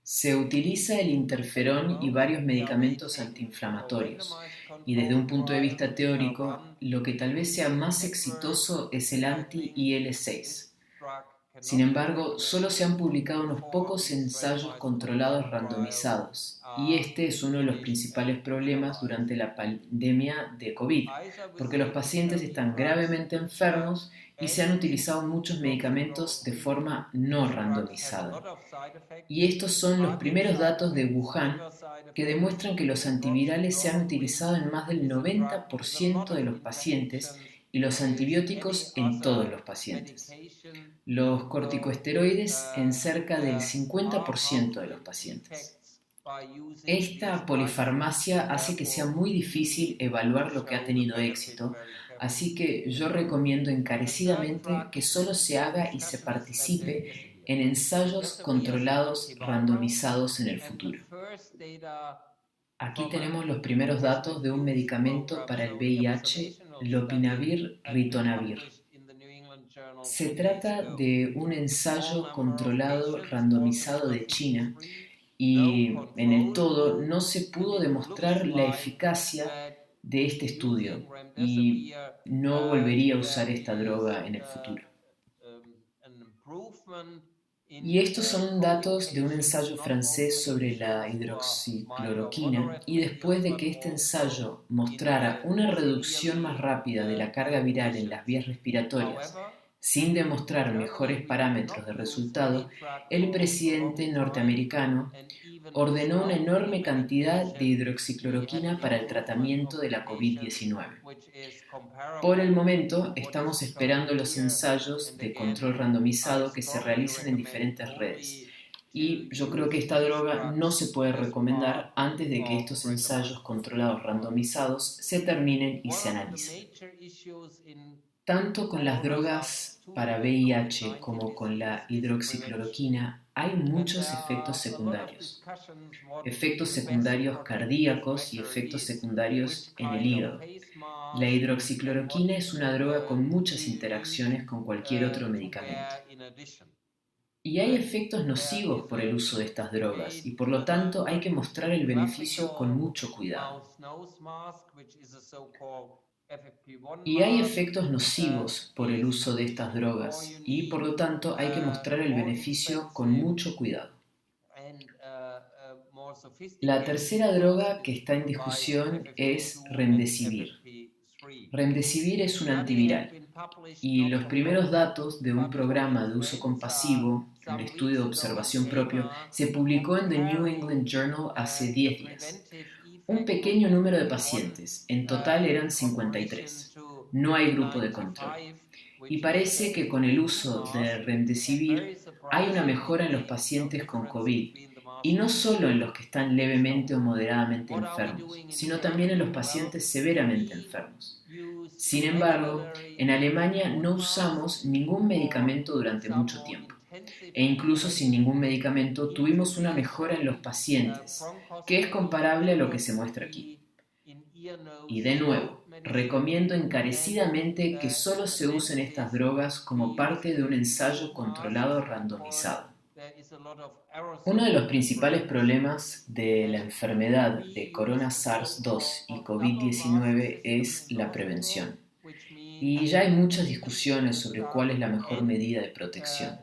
Se utiliza el interferón y varios medicamentos antiinflamatorios. Y desde un punto de vista teórico, lo que tal vez sea más exitoso es el anti-IL-6. Sin embargo, solo se han publicado unos pocos ensayos controlados randomizados, y este es uno de los principales problemas durante la pandemia de COVID, porque los pacientes están gravemente enfermos y se han utilizado muchos medicamentos de forma no randomizada. Y estos son los primeros datos de Wuhan que demuestran que los antivirales se han utilizado en más del 90% de los pacientes y los antibióticos en todos los pacientes. Los corticosteroides en cerca del 50% de los pacientes. Esta polifarmacia hace que sea muy difícil evaluar lo que ha tenido éxito, así que yo recomiendo encarecidamente que solo se haga y se participe en ensayos controlados randomizados en el futuro. Aquí tenemos los primeros datos de un medicamento para el VIH, lopinavir ritonavir. Se trata de un ensayo controlado randomizado de China y en el todo no se pudo demostrar la eficacia de este estudio y no volvería a usar esta droga en el futuro. Y estos son datos de un ensayo francés sobre la hidroxicloroquina y después de que este ensayo mostrara una reducción más rápida de la carga viral en las vías respiratorias, sin demostrar mejores parámetros de resultado, el presidente norteamericano ordenó una enorme cantidad de hidroxicloroquina para el tratamiento de la COVID-19. Por el momento, estamos esperando los ensayos de control randomizado que se realizan en diferentes redes. Y yo creo que esta droga no se puede recomendar antes de que estos ensayos controlados randomizados se terminen y se analicen. Tanto con las drogas para VIH como con la hidroxicloroquina hay muchos efectos secundarios cardíacos y efectos secundarios en el hígado. La hidroxicloroquina es una droga con muchas interacciones con cualquier otro medicamento. Y hay efectos nocivos por el uso de estas drogas y por lo tanto hay que mostrar el beneficio con mucho cuidado. Y hay efectos nocivos por el uso de estas drogas y por lo tanto hay que mostrar el beneficio con mucho cuidado. La tercera droga que está en discusión es Remdesivir. Remdesivir es un antiviral y los primeros datos de un programa de uso compasivo, un estudio de observación propio, se publicó en The New England Journal hace 10 días. Un pequeño número de pacientes, en total eran 53. No hay grupo de control. Y parece que con el uso de Remdesivir hay una mejora en los pacientes con COVID, y no solo en los que están levemente o moderadamente enfermos, sino también en los pacientes severamente enfermos. Sin embargo, en Alemania no usamos ningún medicamento durante mucho tiempo. E incluso sin ningún medicamento tuvimos una mejora en los pacientes, que es comparable a lo que se muestra aquí. Y de nuevo, recomiendo encarecidamente que solo se usen estas drogas como parte de un ensayo controlado randomizado. Uno de los principales problemas de la enfermedad de corona SARS-2 y COVID-19 es la prevención. Y ya hay muchas discusiones sobre cuál es la mejor medida de protección,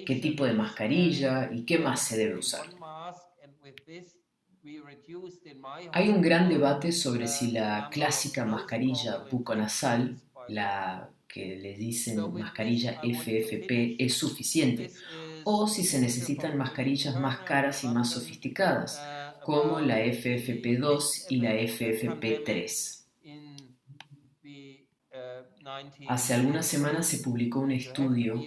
qué tipo de mascarilla y qué más se debe usar. Hay un gran debate sobre si la clásica mascarilla buconasal, la que le dicen mascarilla FFP, es suficiente, o si se necesitan mascarillas más caras y más sofisticadas, como la FFP2 y la FFP3. Hace algunas semanas se publicó un estudio,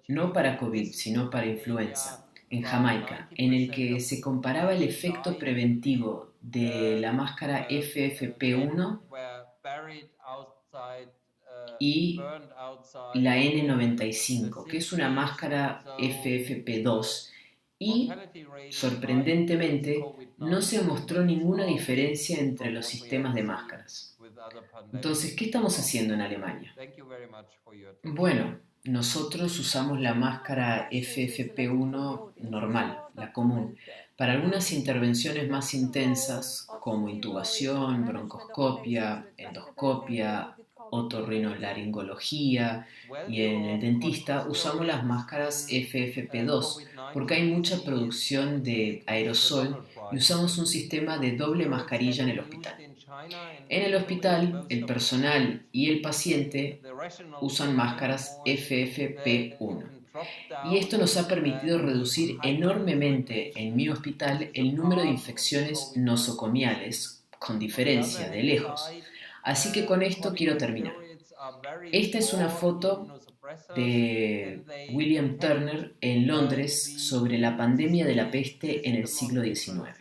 no para COVID, sino para influenza, en Jamaica, en el que se comparaba el efecto preventivo de la máscara FFP1 y la N95, que es una máscara FFP2, y, sorprendentemente, no se mostró ninguna diferencia entre los sistemas de máscaras. Entonces, ¿qué estamos haciendo en Alemania? Bueno, nosotros usamos la máscara FFP1 normal, la común, para algunas intervenciones más intensas como intubación, broncoscopia, endoscopia, otorrinolaringología, y en el dentista usamos las máscaras FFP2 porque hay mucha producción de aerosol y usamos un sistema de doble mascarilla en el hospital. En el hospital, el personal y el paciente usan máscaras FFP1. Y esto nos ha permitido reducir enormemente en mi hospital el número de infecciones nosocomiales, con diferencia, de lejos. Así que con esto quiero terminar. Esta es una foto de William Turner en Londres sobre la pandemia de la peste en el siglo XIX.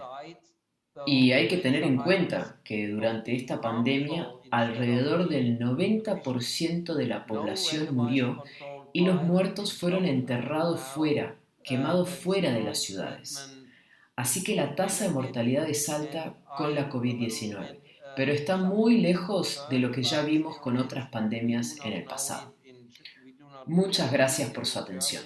Y hay que tener en cuenta que durante esta pandemia alrededor del 90% de la población murió y los muertos fueron enterrados fuera, quemados fuera de las ciudades. Así que la tasa de mortalidad es alta con la COVID-19, pero está muy lejos de lo que ya vimos con otras pandemias en el pasado. Muchas gracias por su atención.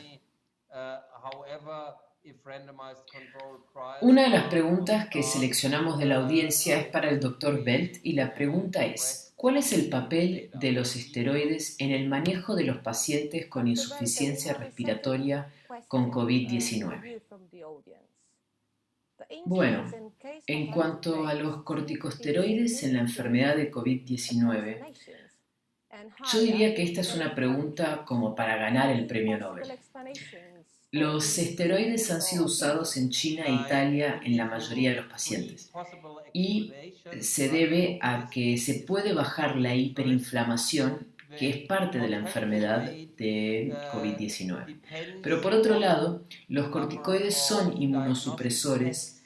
Una de las preguntas que seleccionamos de la audiencia es para el Dr. Belt y la pregunta es: ¿cuál es el papel de los esteroides en el manejo de los pacientes con insuficiencia respiratoria con COVID-19? Bueno, en cuanto a los corticosteroides en la enfermedad de COVID-19, yo diría que esta es una pregunta como para ganar el premio Nobel. Los esteroides han sido usados en China e Italia en la mayoría de los pacientes y se debe a que se puede bajar la hiperinflamación, que es parte de la enfermedad de COVID-19. Pero por otro lado, los corticoides son inmunosupresores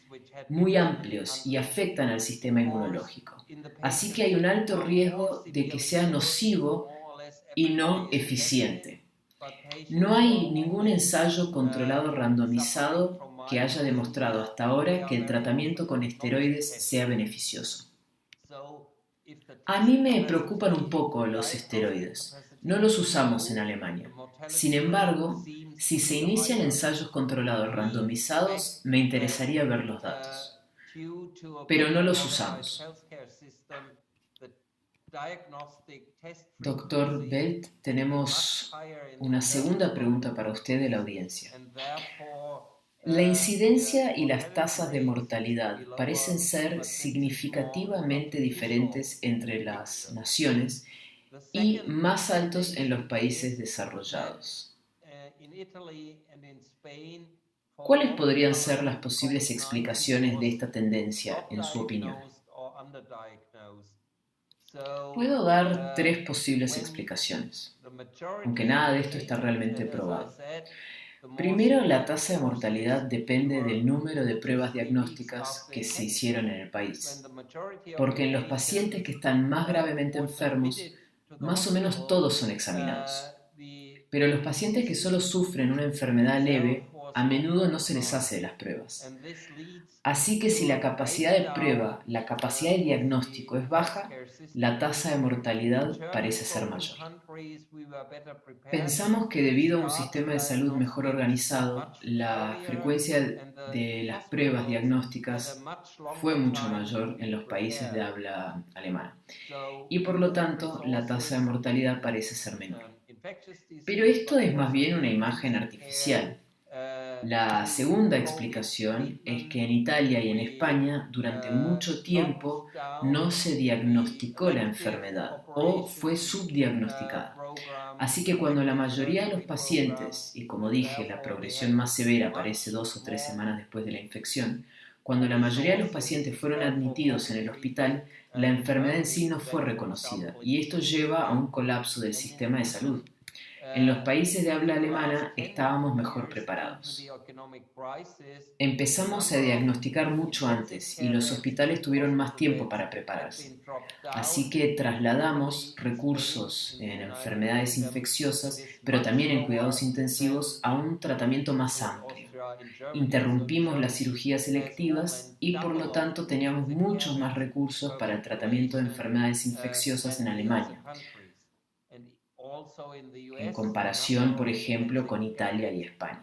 muy amplios y afectan al sistema inmunológico. Así que hay un alto riesgo de que sea nocivo y no eficiente. No hay ningún ensayo controlado randomizado que haya demostrado hasta ahora que el tratamiento con esteroides sea beneficioso. A mí me preocupan un poco los esteroides. No los usamos en Alemania. Sin embargo, si se inician ensayos controlados randomizados, me interesaría ver los datos. Pero no los usamos. Dr. Belt, tenemos una segunda pregunta para usted de la audiencia. La incidencia y las tasas de mortalidad parecen ser significativamente diferentes entre las naciones y más altos en los países desarrollados. ¿Cuáles podrían ser las posibles explicaciones de esta tendencia, en su opinión? Puedo dar tres posibles explicaciones, aunque nada de esto está realmente probado. Primero, la tasa de mortalidad depende del número de pruebas diagnósticas que se hicieron en el país, porque en los pacientes que están más gravemente enfermos, más o menos todos son examinados. Pero los pacientes que solo sufren una enfermedad leve, a menudo no se les hace las pruebas. Así que si la capacidad de prueba, la capacidad de diagnóstico es baja, la tasa de mortalidad parece ser mayor. Pensamos que debido a un sistema de salud mejor organizado, la frecuencia de las pruebas diagnósticas fue mucho mayor en los países de habla alemana. Y por lo tanto, la tasa de mortalidad parece ser menor. Pero esto es más bien una imagen artificial. La segunda explicación es que en Italia y en España durante mucho tiempo no se diagnosticó la enfermedad o fue subdiagnosticada. Así que cuando la mayoría de los pacientes, y como dije, la progresión más severa aparece 2 o 3 semanas después de la infección, cuando la mayoría de los pacientes fueron admitidos en el hospital, la enfermedad en sí no fue reconocida y esto lleva a un colapso del sistema de salud. En los países de habla alemana estábamos mejor preparados. Empezamos a diagnosticar mucho antes y los hospitales tuvieron más tiempo para prepararse. Así que trasladamos recursos en enfermedades infecciosas, pero también en cuidados intensivos, a un tratamiento más amplio. Interrumpimos las cirugías electivas y por lo tanto teníamos muchos más recursos para el tratamiento de enfermedades infecciosas en Alemania, en comparación, por ejemplo, con Italia y España.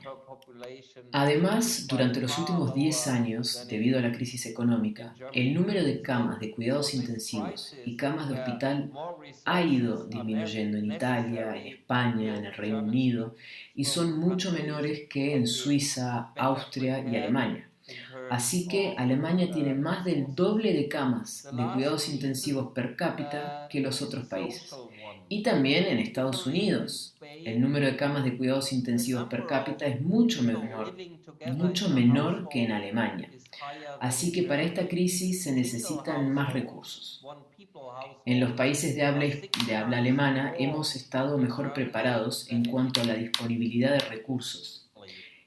Además, durante los últimos 10 años, debido a la crisis económica, el número de camas de cuidados intensivos y camas de hospital ha ido disminuyendo en Italia, en España, en el Reino Unido, y son mucho menores que en Suiza, Austria y Alemania. Así que Alemania tiene más del doble de camas de cuidados intensivos per cápita que los otros países. Y también en Estados Unidos, el número de camas de cuidados intensivos per cápita es mucho menor que en Alemania. Así que para esta crisis se necesitan más recursos. En los países de habla alemana hemos estado mejor preparados en cuanto a la disponibilidad de recursos.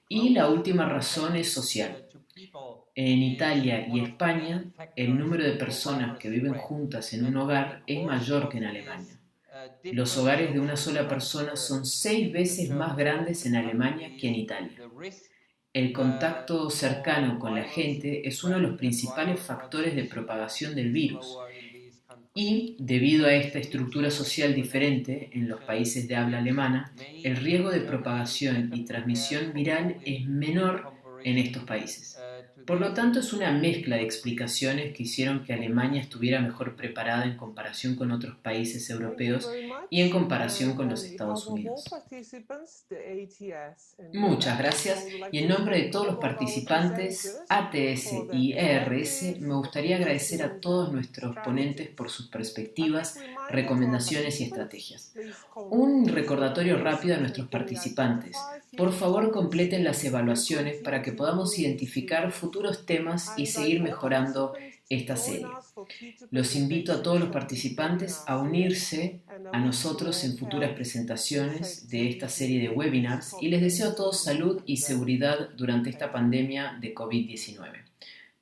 Y la última razón es social. En Italia y España, el número de personas que viven juntas en un hogar es mayor que en Alemania. Los hogares de una sola persona son 6 veces más grandes en Alemania que en Italia. El contacto cercano con la gente es uno de los principales factores de propagación del virus. Y, debido a esta estructura social diferente en los países de habla alemana, el riesgo de propagación y transmisión viral es menor en estos países. Por lo tanto, es una mezcla de explicaciones que hicieron que Alemania estuviera mejor preparada en comparación con otros países europeos y en comparación con los Estados Unidos. Muchas gracias, y en nombre de todos los participantes, ATS y ERS, me gustaría agradecer a todos nuestros ponentes por sus perspectivas, recomendaciones y estrategias. Un recordatorio rápido a nuestros participantes. Por favor, completen las evaluaciones para que podamos identificar futuros temas y seguir mejorando esta serie. Los invito a todos los participantes a unirse a nosotros en futuras presentaciones de esta serie de webinars y les deseo a todos salud y seguridad durante esta pandemia de COVID-19.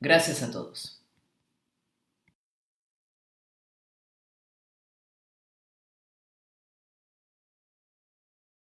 Gracias a todos.